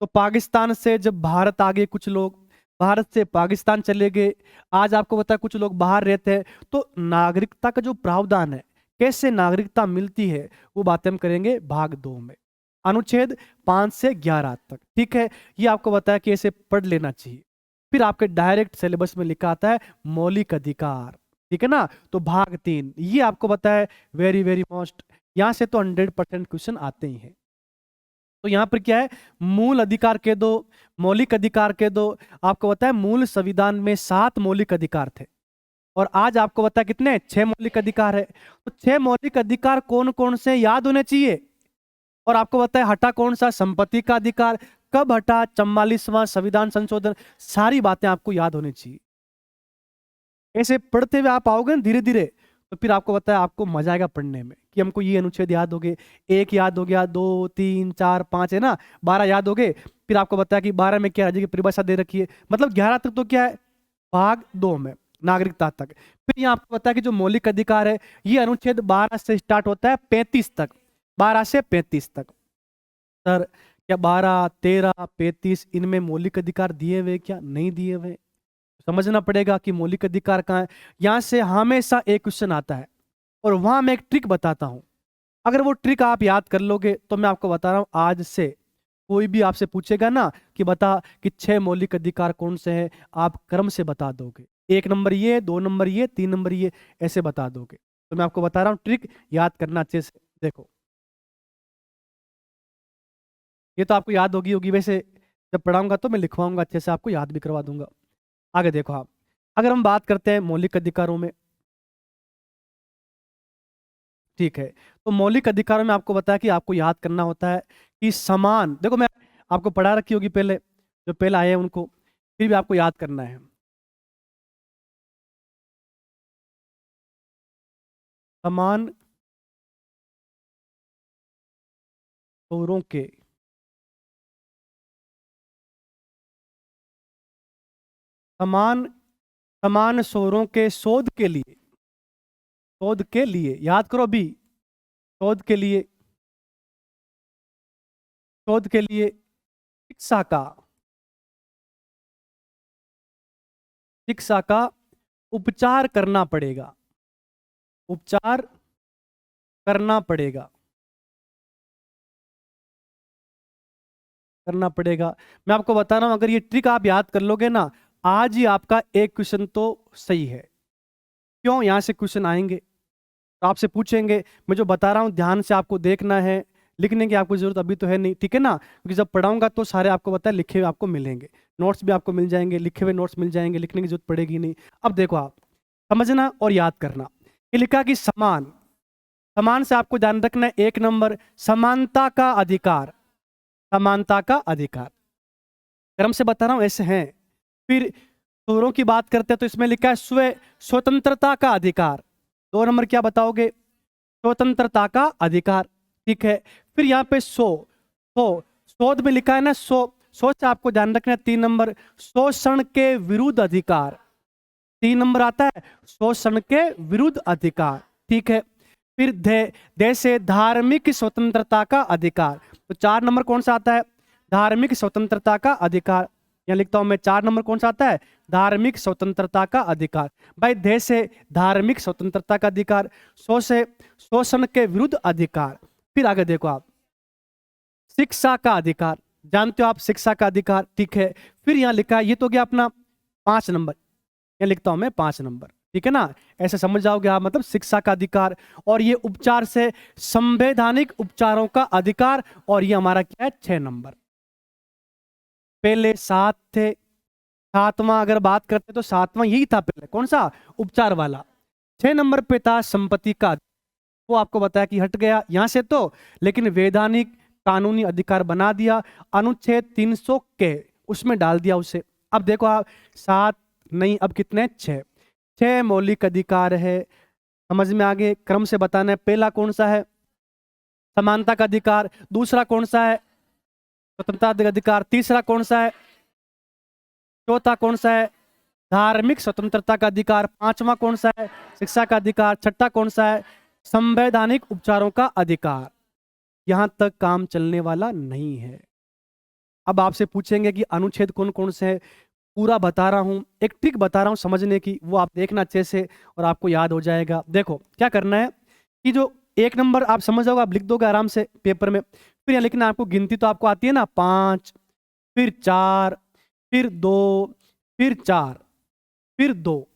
तो पाकिस्तान से जब भारत आ गए कुछ लोग, भारत से पाकिस्तान चले गए, आज आपको पता है कुछ लोग बाहर रहते हैं। तो नागरिकता का जो प्रावधान है, कैसे नागरिकता मिलती है, वो बातें हम करेंगे भाग 2 में, अनुच्छेद 5 से 11 तक। ठीक है, ये आपको बताया कि ऐसे पढ़ लेना चाहिए। फिर आपके डायरेक्ट सिलेबस में लिखा आता है मौलिक अधिकार, ठीक है ना। तो भाग 3 ये आपको पता है वेरी वेरी मोस्ट, यहां से तो 100% क्वेश्चन आते ही हैं। तो यहाँ पर क्या है, मूल अधिकार के दो, मौलिक अधिकार के दो। आपको पता है मूल संविधान में 7 मौलिक अधिकार थे, और आज आपको पता है कितने, 6 मौलिक अधिकार है। तो 6 मौलिक अधिकार कौन कौन से याद होने चाहिए। और आपको पता है हटा कौन सा, संपत्ति का अधिकार। कब हटा, 44वां संविधान संशोधन। सारी बातें आपको याद होनी चाहिए। ऐसे पढ़ते हुए आप आओगे ना धीरे धीरे, तो फिर आपको पता है आपको मजा आएगा पढ़ने में, कि हमको ये अनुच्छेद याद हो गए, 1 याद हो गया, 2 3 4 5 है ना, 12 याद हो गए। फिर आपको पता है कि 12 में क्या राज्य की परिभाषा दे रखी है, मतलब 11 तक तो क्या है, भाग 2 में नागरिकता तक। फिर यहाँ आपको पता है कि जो मौलिक अधिकार है, ये अनुच्छेद 12 से स्टार्ट होता है 35 तक, 12 से 35 तक। सर क्या 12 13 35 इनमें मौलिक अधिकार दिए हुए, क्या नहीं दिए हुए, समझना पड़ेगा कि मौलिक अधिकार कहाँ है। यहां से हमेशा एक क्वेश्चन आता है, और वहां मैं एक ट्रिक बताता हूं। अगर वो ट्रिक आप याद कर लोगे, तो मैं आपको बता रहा हूं आज से कोई भी आपसे पूछेगा ना कि बता कि 6 मौलिक अधिकार कौन से हैं, आप क्रम से बता दोगे। 1 नंबर ये, 2 नंबर ये, 3 नंबर ये, ऐसे बता दोगे। तो मैं आपको बता रहा हूं ट्रिक याद करना अच्छे से। देखो ये तो आपको याद होगी होगी वैसे, जब पढ़ाऊंगा तो मैं लिखवाऊंगा अच्छे से, आपको याद भी करवा दूंगा। आगे देखो आप, अगर हम बात करते हैं मौलिक अधिकारों में, ठीक है, तो मौलिक अधिकारों में आपको बताया कि आपको याद करना होता है कि समान, देखो मैं आपको पढ़ा रखी होगी पहले, जो पहले आए हैं उनको, फिर भी आपको याद करना है। समान शोरों के, समान समान शोरों के शोध के लिए, शोध के लिए याद करो अभी, शोध के लिए, शोध के लिए शिक्षा का, शिक्षा का उपचार करना पड़ेगा, उपचार करना पड़ेगा, करना पड़ेगा। मैं आपको बता रहा हूं, अगर ये ट्रिक आप याद कर लोगे ना, आज ही आपका एक क्वेश्चन तो सही है। क्यों, यहां से क्वेश्चन आएंगे तो आपसे पूछेंगे, मैं जो बता रहा हूं ध्यान से आपको देखना है, लिखने की आपको जरूरत अभी तो है नहीं, ठीक है ना, क्योंकि जब पढ़ाऊंगा तो सारे आपको पता है लिखे हुए आपको मिलेंगे, नोट्स भी आपको मिल जाएंगे, लिखे हुए नोट्स मिल जाएंगे, लिखने की जरूरत पड़ेगी नहीं। अब देखो आप समझना और याद करना, ये लिखा कि समान, समान से आपको ध्यान रखना है 1 नंबर समानता का अधिकार, समानता का अधिकार, क्रम से बता रहा हूं ऐसे हैं। फिर शोरों की बात करते हैं तो इसमें लिखा है स्वतंत्रता का अधिकार, 2 नंबर क्या बताओगे, स्वतंत्रता का अधिकार, ठीक है। फिर यहाँ पे शोध में लिखा है ना सो से आपको ध्यान रखना है 3 नंबर शोषण के विरुद्ध अधिकार, 3 नंबर आता है शोषण के विरुद्ध अधिकार, ठीक है। फिर दे से धार्मिक स्वतंत्रता का अधिकार, तो 4 नंबर कौन सा आता है, धार्मिक स्वतंत्रता का अधिकार, यहाँ लिखता हूं मैं 4 नंबर कौन सा आता है, धार्मिक स्वतंत्रता का अधिकार। भाई दे से धार्मिक स्वतंत्रता का अधिकार, से शोषण के विरुद्ध अधिकार। फिर आगे देखो आप, शिक्षा का अधिकार, जानते हो आप शिक्षा का अधिकार, ठीक है। फिर यहाँ लिखा है, ये तो गया अपना 5 नंबर, यहाँ लिखता हूं मैं 5 नंबर, ठीक है ना, ऐसे समझ जाओगे आप, मतलब शिक्षा का अधिकार। और ये उपचार से संवैधानिक उपचारों का अधिकार, और ये हमारा क्या है 6 नंबर। पहले 7 थे, 7वां अगर बात करते तो 7वां यही था पहले, कौन सा, उपचार वाला। 6 नंबर पे था संपत्ति का, वो आपको बताया कि हट गया यहां से तो, लेकिन वैधानिक कानूनी अधिकार बना दिया, अनुच्छेद 300 के उसमें डाल दिया उसे। अब देखो आप 7 नहीं, अब कितने 6 मौलिक अधिकार है, समझ में आगे, क्रम से बताना है। पहला कौन सा है, समानता का अधिकार, दूसरा कौन सा है, स्वतंत्रता का अधिकार, तीसरा कौन सा है, चौथा कौन सा है, धार्मिक स्वतंत्रता का अधिकार, 5वां कौन सा है, शिक्षा का अधिकार, छठा कौन सा है, संवैधानिक उपचारों का अधिकार, यहां तक काम चलने वाला नहीं है। अब आपसे पूछेंगे कि अनुच्छेद कौन कौन से हैं, पूरा बता रहा हूं, एक ट्रिक बता रहा हूं समझने की, वो आप देखना अच्छे से और आपको याद हो जाएगा। देखो क्या करना है कि जो एक नंबर आप समझ जाओगे, आप लिख दोगे आराम से पेपर में। फिर यहाँ लिखना आपको, गिनती तो आपको आती है ना, 5, फिर 4, फिर 2, फिर 4, फिर 2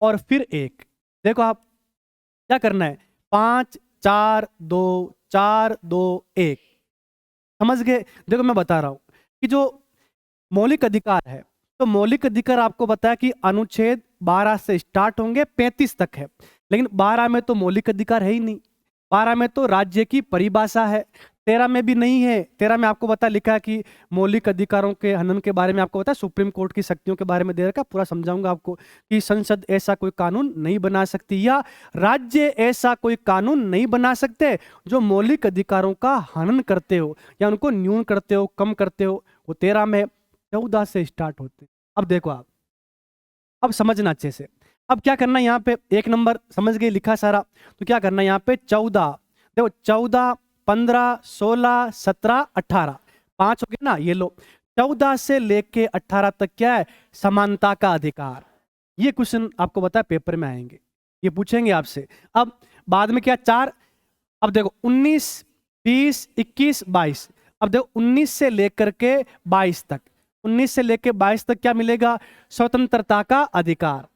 और फिर 1। देखो आप क्या करना है, 5 4 2 4 2 1, समझ गए। देखो मैं बता रहा हूं कि जो मौलिक अधिकार है, तो मौलिक अधिकार आपको बताया कि अनुच्छेद 12 से स्टार्ट होंगे, 35 तक है। लेकिन 12 में तो मौलिक अधिकार है ही नहीं, 12 में तो राज्य की परिभाषा है, 13 में भी नहीं है। 13 में आपको बता लिखा है कि मौलिक अधिकारों के हनन के बारे में आपको बता, सुप्रीम कोर्ट की शक्तियों के बारे में दे रखा, पूरा समझाऊंगा आपको कि संसद ऐसा कोई कानून नहीं बना सकती या राज्य ऐसा कोई कानून नहीं बना सकते जो मौलिक अधिकारों का हनन करते हो या उनको न्यून करते हो, कम करते हो। वो 13 में, 14 से स्टार्ट होते। अब देखो आप, अब समझना अच्छे से। अब क्या करना है यहाँ पे, एक नंबर समझ गए लिखा सारा, तो क्या करना है यहाँ पे 14, देखो 14 15 16 17 18, 5 हो गया ना, ये लो। 14 से लेके 18 तक क्या है, समानता का अधिकार। ये क्वेश्चन आपको पता है पेपर में आएंगे, ये पूछेंगे आपसे। अब बाद में क्या, 4। अब देखो 19 20 21 22, अब देखो 19 से लेकर के 22 तक, 19 से लेकर 22 तक क्या मिलेगा, स्वतंत्रता का अधिकार।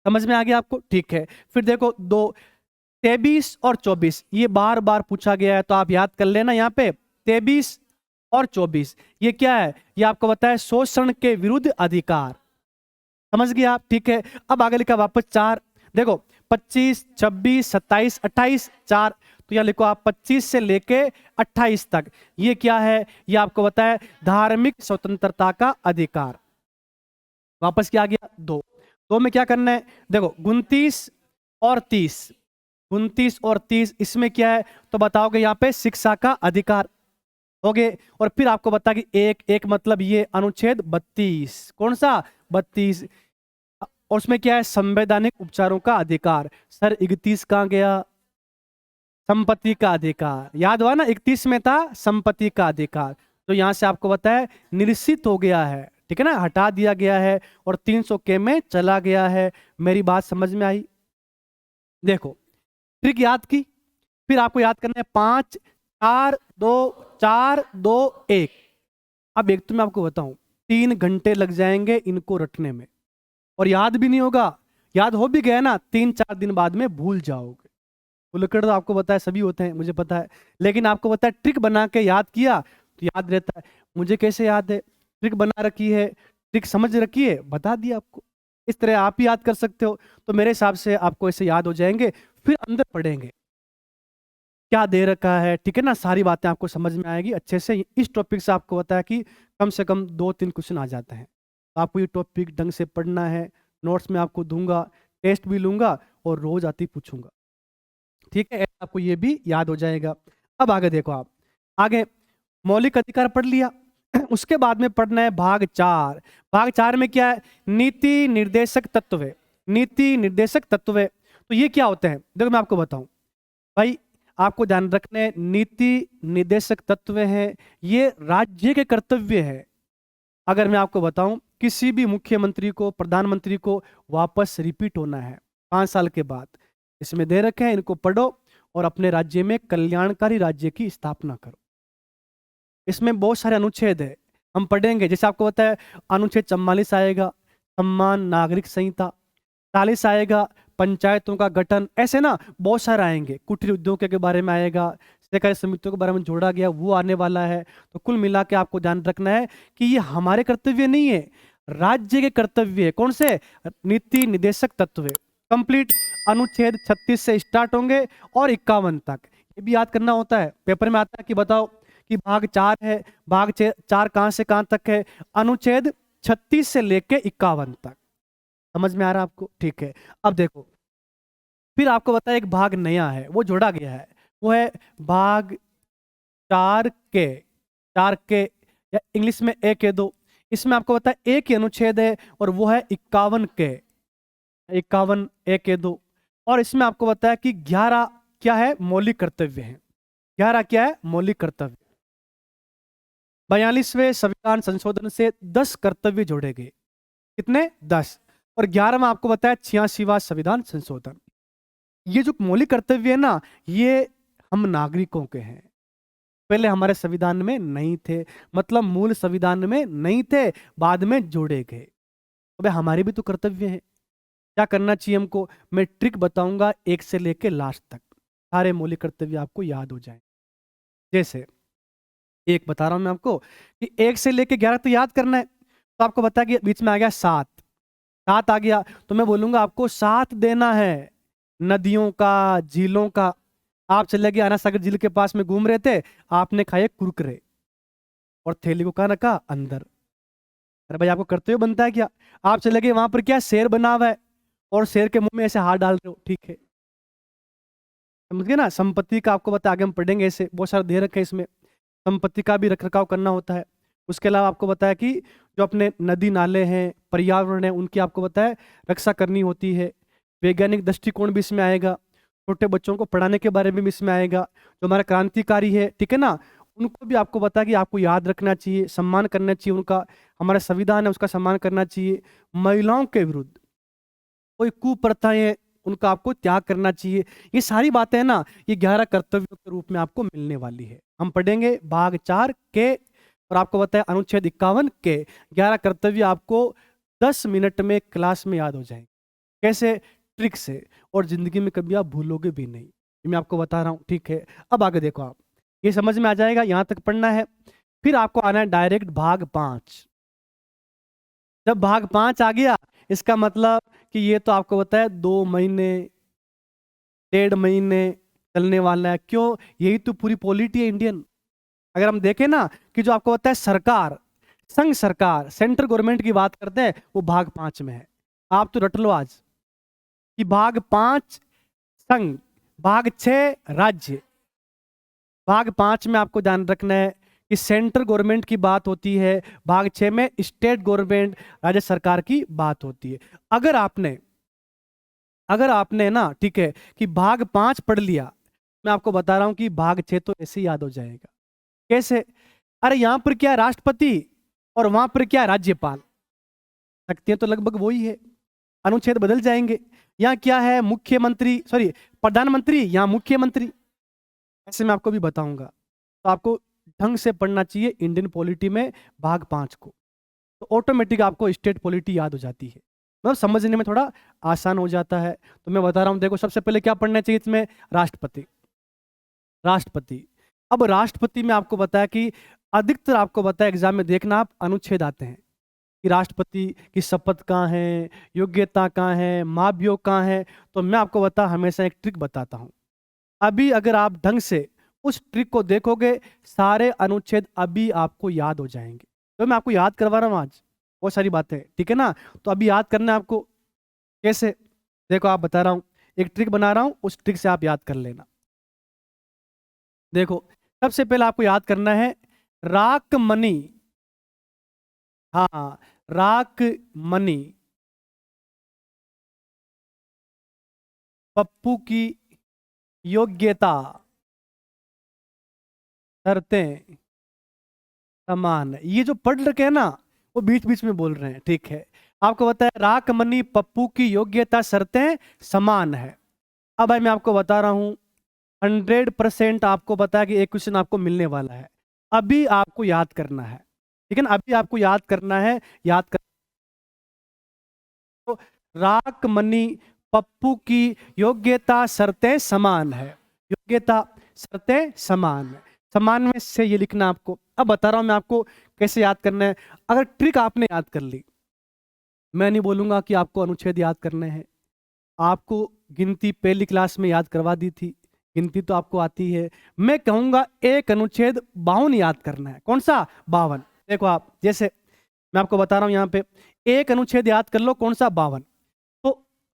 समझ में आ गया आपको, ठीक है। फिर देखो 2 23 और 24, ये बार बार पूछा गया है तो आप याद कर लेना यहाँ पे। 23 और 24 ये क्या है, ये आपको बताया शोषण के विरुद्ध अधिकार। समझ गए आप, ठीक है। अब आगे लिखा वापस 4, देखो 25 26 27 28 4, तो यहाँ लिखो आप 25 से लेके 28 तक, ये क्या है, ये आपको बताया धार्मिक स्वतंत्रता का अधिकार। वापस क्या आ गया, 2। 2 में क्या करना है, देखो 29 और 30, 29 और 30 इसमें क्या है, तो बताओगे यहाँ पे शिक्षा का अधिकार हो गए। और फिर आपको बता कि एक एक मतलब ये अनुच्छेद 32, कौन सा 32, और उसमें क्या है, संवैधानिक उपचारों का अधिकार। सर 31 कहाँ गया, संपत्ति का अधिकार, याद हुआ ना, 31 में था संपत्ति का अधिकार, तो यहां से आपको बताया निरसित हो गया है, ठीक है ना, हटा दिया गया है और 300 के में चला गया है। मेरी बात समझ में आई। देखो ट्रिक याद की, फिर आपको याद करना है 5 4 2 4 2 1। अब एक तो मैं आपको बताऊं, 3 घंटे लग जाएंगे इनको रटने में और याद भी नहीं होगा। याद हो भी गया ना, 3-4 दिन बाद में भूल जाओगे। उलकड़ तो आपको बताया सभी होते हैं, मुझे पता है, लेकिन आपको पता है ट्रिक बना के याद किया तो याद रहता है। मुझे कैसे याद है, ट्रिक बना रखी है, ट्रिक समझ रखी है, बता दिया आपको। इस तरह आप ही याद कर सकते हो, तो मेरे हिसाब से आपको ऐसे याद हो जाएंगे। फिर अंदर पढ़ेंगे क्या दे रखा है, ठीक है ना, सारी बातें आपको समझ में आएगी अच्छे से। इस टॉपिक से आपको पता है कि कम से कम 2-3 क्वेश्चन आ जाते हैं। आपको ये टॉपिक ढंग से पढ़ना है, नोट्स में आपको दूंगा, टेस्ट भी लूंगा और रोज आती पूछूंगा, ठीक है, आपको ये भी याद हो जाएगा। अब आगे देखो आप, आगे मौलिक अधिकार पढ़ लिया उसके बाद में पढ़ना है भाग 4। भाग 4 में क्या है, नीति निर्देशक तत्व है, नीति निर्देशक तत्व है। तो ये क्या होते हैं, देखो मैं आपको बताऊं भाई, आपको ध्यान रखना है, नीति निर्देशक तत्व है, ये राज्य के कर्तव्य है। अगर मैं आपको बताऊं, किसी भी मुख्यमंत्री को, प्रधानमंत्री को वापस रिपीट होना है 5 साल के बाद, इसमें दे रखे हैं, इनको पढ़ो और अपने राज्य में कल्याणकारी राज्य की स्थापना करो। इसमें बहुत सारे अनुच्छेद है, हम पढ़ेंगे। जैसे आपको पता है अनुच्छेद 44 आएगा, सम्मान नागरिक संहिता, 40 आएगा, पंचायतों का गठन, ऐसे ना बहुत सारे आएंगे। कुटीर उद्योग के बारे में आएगा, सहकारी समितियों के बारे में जोड़ा गया वो आने वाला है। तो कुल मिला के आपको ध्यान रखना है कि ये हमारे कर्तव्य नहीं है, राज्य के कर्तव्य है। कौन से, नीति निर्देशक तत्व है। कंप्लीट अनुच्छेद 36 से स्टार्ट होंगे और 51 तक, ये भी याद करना होता है। पेपर में आता है कि बताओ कि भाग 4 है, भाग 4 कहां से कहां तक है, अनुच्छेद 36 से लेके 51 तक। समझ में आ रहा है आपको, ठीक है। अब देखो फिर आपको बताया एक भाग नया है, वो जोड़ा गया है, वो है भाग 4 के, 4 के या इंग्लिश में ए के 2। इसमें आपको बताया एक ही अनुच्छेद है और वो है 51 के, 51 ए के 2। और इसमें आपको बताया कि 11 क्या है, मौलिक कर्तव्य हैं। 11 क्या है, मौलिक कर्तव्य। 42वें संविधान संशोधन से 10 कर्तव्य जोड़े गए। कितने, 10। और 11वां आपको बताया 86वां संविधान संशोधन। ये जो मौलिक कर्तव्य है ना, ये हम नागरिकों के हैं, पहले हमारे संविधान में नहीं थे, मतलब मूल संविधान में नहीं थे, बाद में जोड़े गए। अबे हमारे भी तो कर्तव्य हैं। क्या करना चाहिए हमको, मैं ट्रिक बताऊंगा, एक से लेके लास्ट तक सारे मौलिक कर्तव्य आपको याद हो जाए। जैसे एक बता रहा हूं मैं आपको कि 1 से लेके 11 तो याद करना है, तो आपको बता कि बीच में आ गया 7, 7 आ गया, तो मैं बोलूंगा आपको साथ देना है नदियों का, झीलों का। आप चले गए आना सागर झील के पास में घूम रहे थे, आपने खाए कुरकुरे और थैली को कहाँ रखा, अंदर। अरे भाई आपको कर्तव्य बनता है क्या। आप चले गए वहां पर, क्या शेर बना हुआ है और शेर के मुंह में ऐसे हाथ डाल रहे हो, ठीक है, समझ गए ना। संपत्ति का आपको बता, आगे हम पढ़ेंगे, ऐसे बहुत सारा दे रखे इसमें, संपत्ति का भी रखरखाव करना होता है। उसके अलावा आपको बताया कि जो अपने नदी नाले हैं, पर्यावरण है, उनकी आपको बताया रक्षा करनी होती है। वैज्ञानिक दृष्टिकोण भी इसमें आएगा, छोटे बच्चों को पढ़ाने के बारे में भी इसमें आएगा। जो हमारा क्रांतिकारी है, ठीक है ना, उनको भी आपको बताया कि आपको याद रखना चाहिए, सम्मान करना चाहिए उनका। हमारा संविधान है, उसका सम्मान करना चाहिए। महिलाओं के विरुद्ध कोई कुप्रथाएं, उनका आपको त्याग करना चाहिए। ये सारी बातें हैं ना, ये 11 कर्तव्यों के रूप में आपको मिलने वाली है। हम पढ़ेंगे भाग 4 के, और आपको बताया अनुच्छेद 51 के 11 कर्तव्य आपको 10 मिनट में क्लास में याद हो जाएंगे। कैसे, ट्रिक से, और जिंदगी में कभी आप भूलोगे भी नहीं। ये मैं आपको बता रहा हूँ, ठीक है। अब आगे देखो आप, ये समझ में आ जाएगा, यहाँ तक पढ़ना है। फिर आपको आना है डायरेक्ट भाग 5। जब भाग 5 आ गया, इसका मतलब कि ये तो आपको बताया 2 महीने, 1.5 महीने चलने वाला है। क्यों, यही तो पूरी पॉलिटी है इंडियन। अगर हम देखें ना कि जो आपको बताया सरकार, संघ सरकार, सेंट्रल गवर्नमेंट की बात करते हैं, वो भाग 5 में है। आप तो रट लो आज कि भाग 5 संघ, भाग 6 राज्य। भाग 5 में आपको ध्यान रखना है कि सेंट्रल गवर्नमेंट की बात होती है, भाग 6 में स्टेट गवर्नमेंट, राज्य सरकार की बात होती है। अगर आपने ना, ठीक है, कि भाग 5 पढ़ लिया, मैं आपको बता रहा हूं कि भाग 6 तो ऐसे ही याद हो जाएगा। कैसे, अरे यहां पर क्या है, राष्ट्रपति, और वहां पर क्या है, राज्यपाल। शक्तियां तो लगभग वही है, अनुच्छेद बदल जाएंगे। यहाँ क्या है, मुख्यमंत्री, सॉरी प्रधानमंत्री, यहाँ मुख्यमंत्री। ऐसे मैं आपको भी बताऊंगा। तो आपको ढंग से पढ़ना चाहिए इंडियन पॉलिटी में भाग 5 को, तो ऑटोमेटिक आपको स्टेट पॉलिटी याद हो जाती है, मतलब समझने में थोड़ा आसान हो जाता है। तो मैं बता रहा हूं, देखो सबसे पहले क्या पढ़ना चाहिए इसमें, राष्ट्रपति। राष्ट्रपति, अब राष्ट्रपति में आपको बताया कि अधिकतर आपको बताया एग्जाम में देखना आप, अनुच्छेद आते हैं कि राष्ट्रपति की शपथ कहाँ है, योग्यता कहाँ है, महाभियोग कहाँ है। तो मैं आपको बता, हमेशा एक ट्रिक बताता हूँ। अभी अगर आप ढंग से उस ट्रिक को देखोगे, सारे अनुच्छेद अभी आपको याद हो जाएंगे। तो मैं आपको याद करवा रहा हूँ आज बहुत सारी बातें, ठीक है ना। तो अभी याद करना है आपको। कैसे, देखो आप बता रहा हूँ, एक ट्रिक बना रहा हूँ, उस ट्रिक से आप याद कर लेना। देखो सबसे पहले आपको याद करना है राक मनी। हाँ, राक मनी, पप्पू की योग्यता, शर्तें समान है। ये जो पढ़ रखे हैं ना, वो बीच बीच में बोल रहे हैं, ठीक है। आपको बताया राक मनी, पप्पू की योग्यता, शर्तें समान है। अब भाई मैं आपको बता रहा हूं, 100% आपको बताया कि एक क्वेश्चन आपको मिलने वाला है। अभी आपको याद करना है, ठीक है ना, अभी आपको याद करना है। याद कर, तो राक मनी, पप्पू की योग्यता, शर्तें समान है। योग्यता, शर्तें समान है, समान में से ये लिखना आपको। अब बता रहा हूं मैं आपको कैसे याद करना है। अगर ट्रिक आपने याद कर ली, मैं नहीं बोलूंगा कि आपको अनुच्छेद याद करने हैं। आपको गिनती पहली क्लास में याद करवा दी थी, गिनती तो आपको आती है। मैं कहूंगा एक अनुच्छेद 52 याद करना है। कौन सा, 52। देखो आप, जैसे मैं आपको बता रहा हूं, यहाँ पे एक अनुच्छेद याद कर लो, कौन सा, 52। तो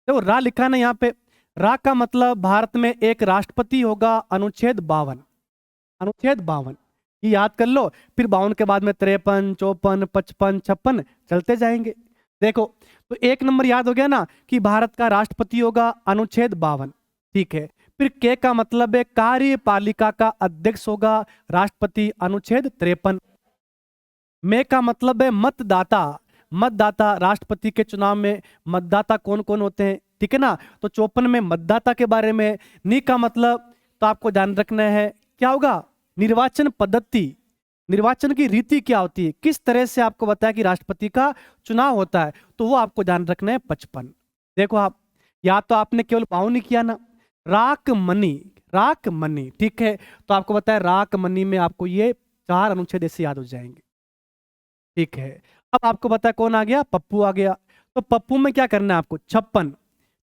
देखो रा लिखा है ना यहाँ पे, रा का मतलब भारत में एक राष्ट्रपति होगा, अनुच्छेद 52। अनुच्छेद 52 ये याद कर लो। फिर 52 के बाद में 53, 54, 55, 56 चलते जाएंगे। देखो, तो एक नंबर याद हो गया ना कि भारत का राष्ट्रपति होगा अनुच्छेद 52। ठीक है। फिर के का मतलब है कार्यपालिका का अध्यक्ष होगा राष्ट्रपति अनुच्छेद 53। में का मतलब है मतदाता। मतदाता राष्ट्रपति के चुनाव में मतदाता कौन कौन होते हैं, ठीक है ना। तो 54 में मतदाता के बारे में। नी का मतलब तो आपको ध्यान रखना है क्या होगा, निर्वाचन पद्धति, निर्वाचन की रीति क्या होती है, किस तरह से आपको बताया कि राष्ट्रपति का चुनाव होता है, तो वो आपको ध्यान रखना है 55। देखो आप, या तो आपने केवल पाऊ नहीं किया ना, राक मनी, राक मनी, ठीक है। तो आपको बताया राक मनी में आपको ये 4 अनुच्छेद ऐसे याद हो जाएंगे, ठीक है। अब आपको पता है कौन आ गया, पप्पू आ गया। तो पप्पू में क्या करना है आपको, 56,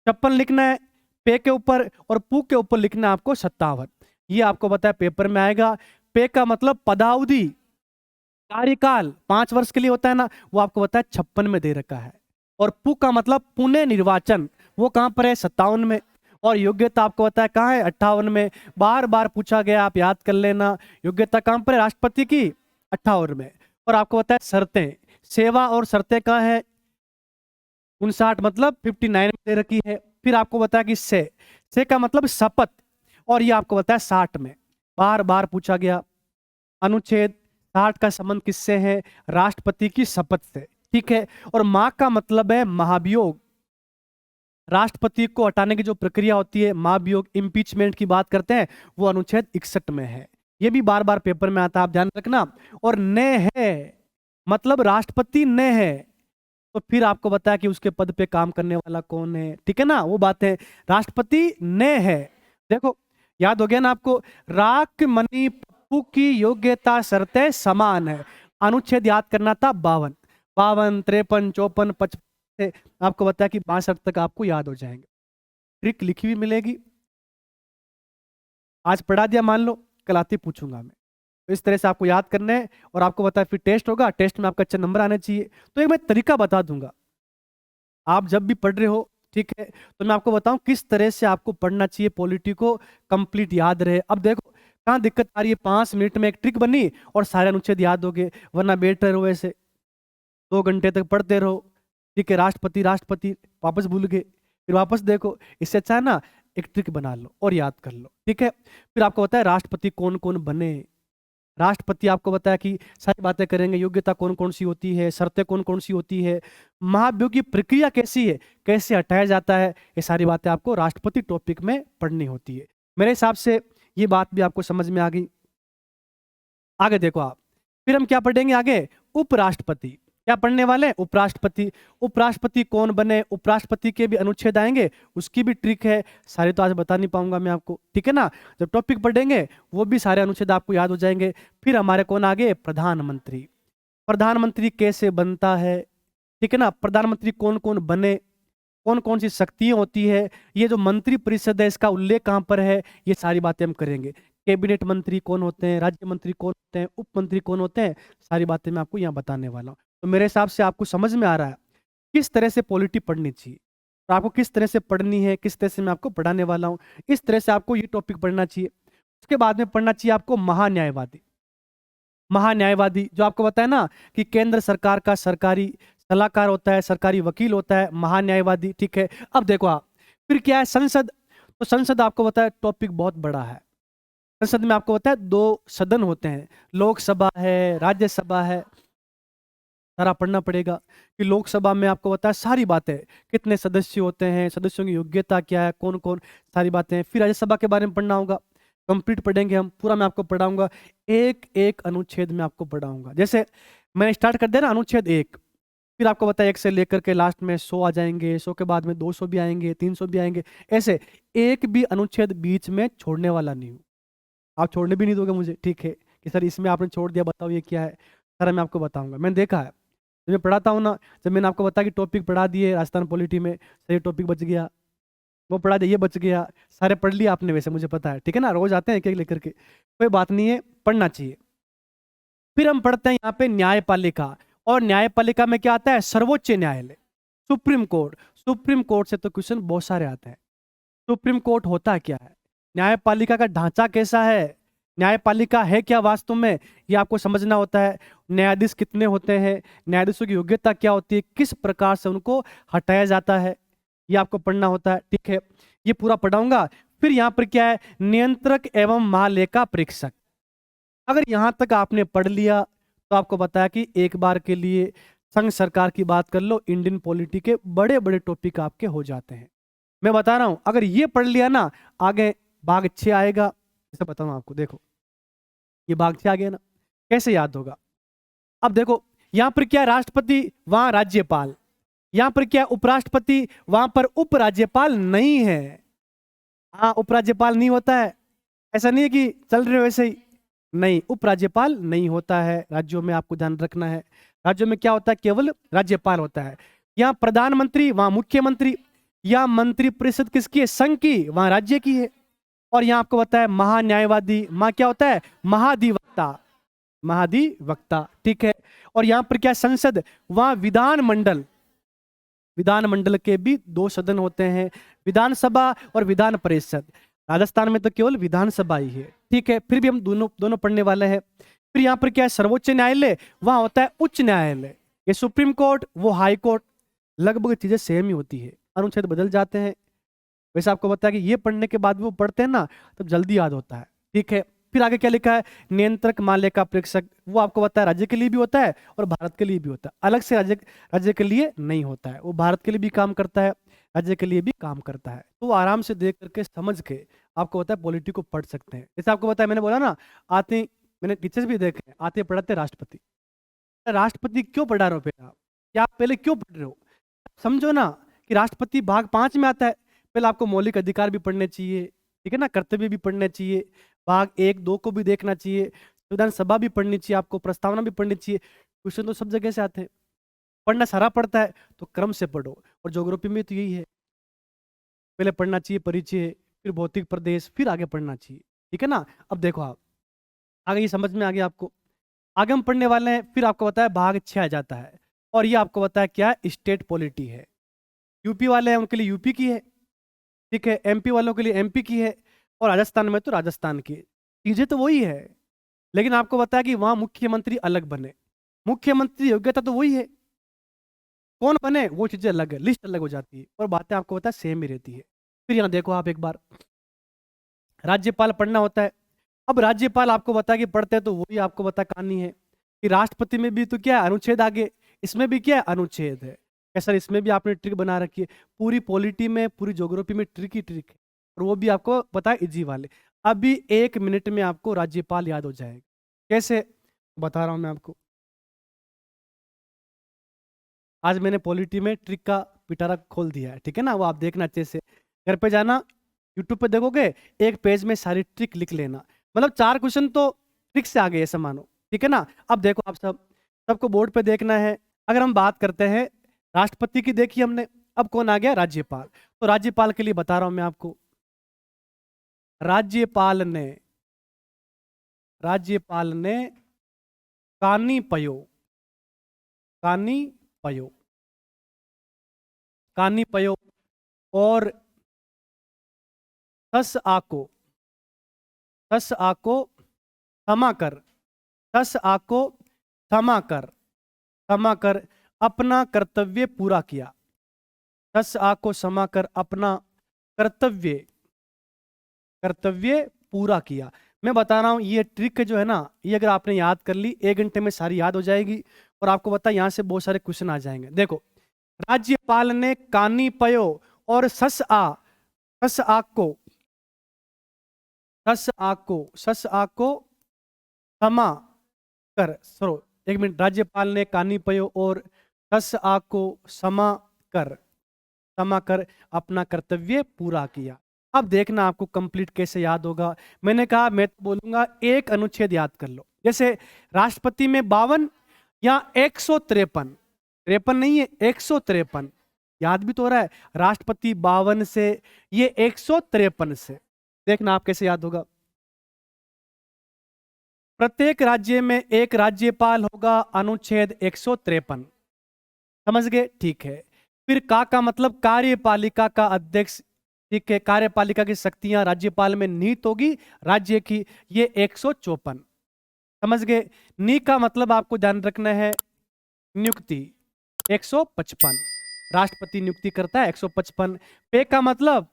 56 लिखना है पे के ऊपर, और पू के ऊपर लिखना है आपको 57। ये आपको पता है पेपर में आएगा। पे का मतलब पदावधि, कार्यकाल 5 वर्ष के लिए होता है ना, वो आपको पता है 56 में दे रखा है। और पू का मतलब पुनः निर्वाचन, वो कहां पर है, 57 में। और योग्यता आपको पता है कहां है, 58 में। बार बार पूछा गया, आप याद कर लेना। योग्यता कहां पर है, राष्ट्रपति की 58 में। और आपको पता है शर्तें, सेवा और शर्तें कहाँ है, 59 मतलब 59 में दे रखी है। फिर आपको बताया कि से का मतलब शपथ, और ये आपको बताया 60 में। बार बार पूछा गया, अनुच्छेद 60 का संबंध किससे है, राष्ट्रपति की शपथ से, ठीक है। और मां का मतलब है महाभियोग, राष्ट्रपति को हटाने की जो प्रक्रिया होती है, महाभियोग, इम्पीचमेंट की बात करते हैं, वो अनुच्छेद 61 में है। ये भी बार बार पेपर में आता है, आप ध्यान रखना। और ने है मतलब राष्ट्रपति ने है, तो फिर आपको बताया कि उसके पद पे काम करने वाला कौन है, ठीक है ना, वो बात है, राष्ट्रपति ने है। देखो याद हो गया ना आपको, राक मनी पप्पू की योग्यता शर्तें समान है। अनुच्छेद याद करना था 52, 52, 53, 54, 55, आपको बताया कि 62 तक आपको याद हो जाएंगे। ट्रिक लिखी हुई मिलेगी, आज पढ़ा दिया मान लो, कल आते पूछूंगा मैं। तो इस तरह से आपको याद करना है। और आपको बताया फिर टेस्ट होगा, टेस्ट में आपका अच्छे नंबर आने चाहिए। तो एक मैं तरीका बता दूंगा, आप जब भी पढ़ रहे हो, ठीक है, तो मैं आपको बताऊं किस तरह से आपको पढ़ना चाहिए, पॉलिटी को कंप्लीट याद रहे। अब देखो कहाँ दिक्कत आ रही है, 5 मिनट में एक ट्रिक बनी और सारे अनुच्छेद याद हो गए, वरना बैठे रहो ऐसे 2 घंटे तक पढ़ते रहो, ठीक है, राष्ट्रपति राष्ट्रपति वापस भूल गए, फिर वापस देखो। इससे अच्छा है ना एक ट्रिक बना लो और याद कर लो, ठीक है। फिर आपको बताया राष्ट्रपति कौन कौन बने, राष्ट्रपति आपको बताया कि सारी बातें करेंगे, योग्यता कौन कौन सी होती है, शर्तें कौन कौन सी होती है, महाभियोग की प्रक्रिया कैसी है, कैसे हटाया जाता है, ये सारी बातें आपको राष्ट्रपति टॉपिक में पढ़नी होती है। मेरे हिसाब से ये बात भी आपको समझ में आ गई। आगे देखो आप, फिर हम क्या पढ़ेंगे आगे, उपराष्ट्रपति। क्या पढ़ने वाले हैं, उपराष्ट्रपति। उपराष्ट्रपति कौन बने, उपराष्ट्रपति के भी अनुच्छेद आएंगे, उसकी भी ट्रिक है, सारे तो आज बता नहीं पाऊंगा मैं आपको, ठीक है ना। जब टॉपिक पढ़ेंगे वो भी सारे अनुच्छेद आपको याद हो जाएंगे। फिर हमारे कौन आगे, प्रधानमंत्री। प्रधानमंत्री कैसे बनता है, ठीक है ना, प्रधानमंत्री कौन कौन बने, कौन कौन सी शक्तियां होती है, ये जो मंत्री परिषद है इसका उल्लेख कहाँ पर है, ये सारी बातें हम करेंगे। कैबिनेट मंत्री कौन होते हैं, राज्य मंत्री कौन होते हैं, उप मंत्री कौन होते हैं, सारी बातें मैं आपको यहाँ बताने वाला हूँ। तो मेरे हिसाब से आपको समझ में आ रहा है किस तरह से पॉलिटी पढ़नी चाहिए, तो आपको किस तरह से पढ़नी है, किस तरह से मैं आपको पढ़ाने वाला हूँ, इस तरह से आपको ये टॉपिक पढ़ना चाहिए। उसके बाद में पढ़ना चाहिए आपको महान्यायवादी। महान्यायवादी जो आपको बताया ना कि केंद्र सरकार का सरकारी सलाहकार होता है, सरकारी वकील होता है महान्यायवादी, ठीक है। अब देखो आप, फिर क्या है, संसद। तो संसद आपको बताया टॉपिक बहुत बड़ा है। संसद में आपको बताया 2 सदन होते हैं, लोकसभा है, राज्यसभा है। सारा पढ़ना पड़ेगा कि लोकसभा में आपको बताया सारी बातें, कितने सदस्य होते हैं, सदस्यों की योग्यता क्या है, कौन कौन, सारी बातें। फिर राज्यसभा के बारे में पढ़ना होगा, कंप्लीट पढ़ेंगे हम, पूरा मैं आपको पढ़ाऊंगा, एक एक अनुच्छेद में आपको पढ़ाऊंगा। जैसे मैंने स्टार्ट कर दिया ना अनुच्छेद 1, फिर आपको बताया 1 से लेकर के लास्ट में 100 आ जाएंगे, 100 के बाद में 200 भी आएंगे, 300 भी आएंगे, ऐसे एक भी अनुच्छेद बीच में छोड़ने वाला नहीं हूँ। आप छोड़ने भी नहीं दोगे मुझे, ठीक है, कि सर इसमें आपने छोड़ दिया, बताओ ये क्या है, सारा मैं आपको बताऊंगा। मैंने देखा है जब मैं पढ़ाता हूँ ना, जब मैंने आपको बताया कि टॉपिक पढ़ा दिए राजस्थान पॉलिटी में, सही टॉपिक बच गया, वो पढ़ा दिया, ये बच गया, सारे पढ़ लिया आपने, वैसे मुझे पता है, ठीक है ना, रोज आते हैं एक एक लेकर के, कोई बात नहीं है, पढ़ना चाहिए। फिर हम पढ़ते हैं यहाँ पे न्यायपालिका, और न्यायपालिका में क्या आता है, सर्वोच्च न्यायालय, सुप्रीम कोर्ट। सुप्रीम कोर्ट से तो क्वेश्चन बहुत सारे आते हैं। सुप्रीम कोर्ट होता क्या है, न्यायपालिका का ढांचा कैसा है, न्यायपालिका है क्या वास्तव में, ये आपको समझना होता है। न्यायाधीश कितने होते हैं, न्यायाधीशों की योग्यता क्या होती है, किस प्रकार से उनको हटाया जाता है, ये आपको पढ़ना होता है। ठीक है, ये पूरा पढ़ाऊंगा। फिर यहाँ पर क्या है, नियंत्रक एवं महालेखा परीक्षक। अगर यहाँ तक आपने पढ़ लिया तो आपको बताया कि एक बार के लिए संघ सरकार की बात कर लो, इंडियन पॉलिटी के बड़े बड़े टॉपिक आपके हो जाते हैं। मैं बता रहा हूं, अगर ये पढ़ लिया ना, आगे भाग 6 आएगा। जैसे बताऊं आपको, देखो ये भाग 6 आ गया ना, कैसे याद होगा। अब देखो यहां पर क्या है, राष्ट्रपति, वहां राज्यपाल। यहां पर क्या है, उपराष्ट्रपति, वहां पर उपराज्यपाल नहीं है। हाँ, उपराज्यपाल नहीं होता है। ऐसा नहीं है कि चल रहे हो वैसे ही, नहीं, उपराज्यपाल नहीं होता है राज्यों में, आपको ध्यान रखना है। राज्यों में क्या होता है, केवल राज्यपाल होता है। यहाँ प्रधानमंत्री, वहां मुख्यमंत्री। या मंत्री परिषद किसकी है, संघ की, वहां राज्य की है। और यहाँ आपको बताया महान्यायवादी, वहां क्या होता है, महाधिवक्ता, महाधिवक्ता। ठीक है, और यहाँ पर क्या संसद, वहां विधानमंडल। विधानमंडल के भी 2 सदन होते हैं, विधानसभा और विधान परिषद। राजस्थान में तो केवल विधानसभा ही है। ठीक है, फिर भी हम दोनों दोनों पढ़ने वाले हैं। फिर यहाँ पर क्या है, सर्वोच्च न्यायालय, वहां होता है उच्च न्यायालय। ये सुप्रीम कोर्ट, वो हाई कोर्ट, लगभग चीजें सेम ही होती है, अनुच्छेद बदल जाते हैं। वैसे आपको बताया कि ये पढ़ने के बाद वो पढ़ते हैं ना, तब जल्दी याद होता है। ठीक है, फिर आगे क्या लिखा है, नियंत्रक महालेखा परीक्षक, वो आपको बताया राज्य के लिए भी होता है और भारत के लिए भी होता है। अलग से राज्य के लिए नहीं होता है, वो भारत के लिए भी काम करता है, राज्य के लिए भी काम करता है। तो वो आराम से देख करके समझ के आपको होता है पॉलिटी को पढ़ सकते हैं। जैसे आपको बताया, मैंने बोला ना, आते, मैंने टीचर्स भी देखे हैं, आते पढ़ाते राष्ट्रपति। राष्ट्रपति क्यों पढ़ा रहे हो बेटा, क्या आप पहले क्यों पढ़ रहे हो, समझो ना कि राष्ट्रपति भाग 5 में आता है। पहले आपको मौलिक अधिकार भी पढ़ने चाहिए, ठीक है ना, कर्तव्य भी पढ़ने चाहिए, भाग 1-2 को भी देखना चाहिए, संविधान सभा भी पढ़नी चाहिए, आपको प्रस्तावना भी पढ़नी चाहिए। क्वेश्चन तो सब जगह से आते हैं, पढ़ना सारा पड़ता है, तो क्रम से पढ़ो। और ज्योग्राफी में तो यही है, पहले पढ़ना चाहिए परिचय, फिर भौतिक प्रदेश, फिर आगे पढ़ना चाहिए। ठीक है ना। अब देखो आप आगे, ये समझ में आ गया आपको। आगे हम पढ़ने वाले हैं, फिर आपको बताया भाग 6 आ जाता है, और ये आपको बताया क्या है, स्टेट पॉलिटी है। यूपी वाले हैं उनके लिए यूपी की है, ठीक है, एमपी वालों के लिए एमपी की है, और राजस्थान में तो राजस्थान की। चीजें तो वही है, लेकिन आपको बताया कि वहां मुख्यमंत्री अलग बने, मुख्यमंत्री योग्यता तो वही है, कौन बने वो चीजें अलग है, लिस्ट अलग हो जाती है, और बातें आपको पता है सेम ही रहती है। फिर यहाँ देखो आप एक बार, राज्यपाल पढ़ना होता है। अब राज्यपाल आपको बता कि पढ़ते हैं, तो वही आपको बता कहानी है कि राष्ट्रपति में भी तो क्या है, अनुच्छेद आगे, इसमें भी क्या है, अनुच्छेद है। सर इसमें भी आपने ट्रिक बना रखी है, पूरी पॉलिटी में, पूरी ज्योग्राफी में ट्रिक ही ट्रिक है, और वो भी आपको पता है इजी वाले। अभी 1 मिनट में आपको राज्यपाल याद हो जाएगा। कैसे, बता रहा हूं मैं आपको। आज मैंने पॉलिटी में ट्रिक का पिटारा खोल दिया है, ठीक है ना, वो आप देखना अच्छे से, घर पे जाना, यूट्यूब पे देखोगे, एक पेज में सारी ट्रिक लिख लेना। मतलब 4 क्वेश्चन तो ट्रिक से आ गए ऐसा मानो, ठीक है ना। अब देखो आप सबको बोर्ड पे देखना है। अगर हम बात करते हैं राष्ट्रपति की, देखिए हमने, अब कौन आ गया, राज्यपाल। तो राज्यपाल के लिए बता रहा हूं मैं आपको, राज्यपाल ने कानीपयो, कानीपयो, कानीपयो और सस आको, सस आको क्षमा कर, सस आको क्षमा कर, क्षमा कर अपना कर्तव्य पूरा किया। सस आको क्षमा कर अपना कर्तव्य, कर्तव्य पूरा किया। मैं बता रहा हूं ये ट्रिक जो है ना, ये अगर आपने याद कर ली, 1 घंटे में सारी याद हो जाएगी, और आपको पता है यहां से बहुत सारे क्वेश्चन आ जाएंगे। देखो, राज्यपाल ने कानी पयो और सस आको, सस आको क्षमा कर, सरो 1 मिनट, राज्यपाल ने कानी पयो और सस आको क्षमा कर अपना कर्तव्य पूरा किया। अब देखना आपको कंप्लीट कैसे याद होगा। मैंने कहा मैं तो बोलूंगा एक अनुच्छेद याद कर लो, जैसे राष्ट्रपति में 52 या 153, 53 नहीं है 153, याद भी तो हो रहा है, राष्ट्रपति 52 से, ये 153 से, देखना आप कैसे याद होगा। प्रत्येक राज्य में एक राज्यपाल होगा, अनुच्छेद 153, समझ गए, ठीक है। फिर का मतलब कार्यपालिका का अध्यक्ष, ठीक है। कार्यपालिका की शक्तियां राज्यपाल में निहित होगी राज्य की, ये 154। समझ गए। नी का मतलब आपको ध्यान रखना है नियुक्ति 155, राष्ट्रपति नियुक्ति करता है 155। पे का मतलब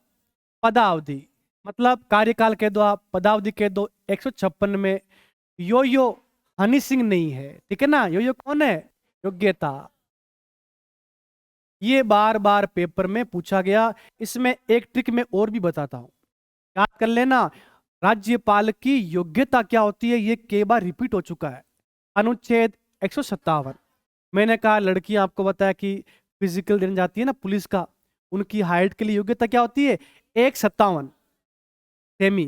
पदावधि, मतलब कार्यकाल कह दो, आप पदावधि कह दो 156 में। यो हनी सिंह नहीं है, ठीक है ना। यो कौन है? योग्यता। ये बार बार पेपर में पूछा गया। इसमें एक ट्रिक मैं और भी बताता हूं, याद कर लेना। राज्यपाल की योग्यता क्या होती है, ये कई बार रिपीट हो चुका है। अनुच्छेद 157, मैंने कहा लड़कियां आपको बताया कि फिजिकल देने जाती है ना पुलिस का, उनकी हाइट के लिए योग्यता क्या होती है? 157 सेमी।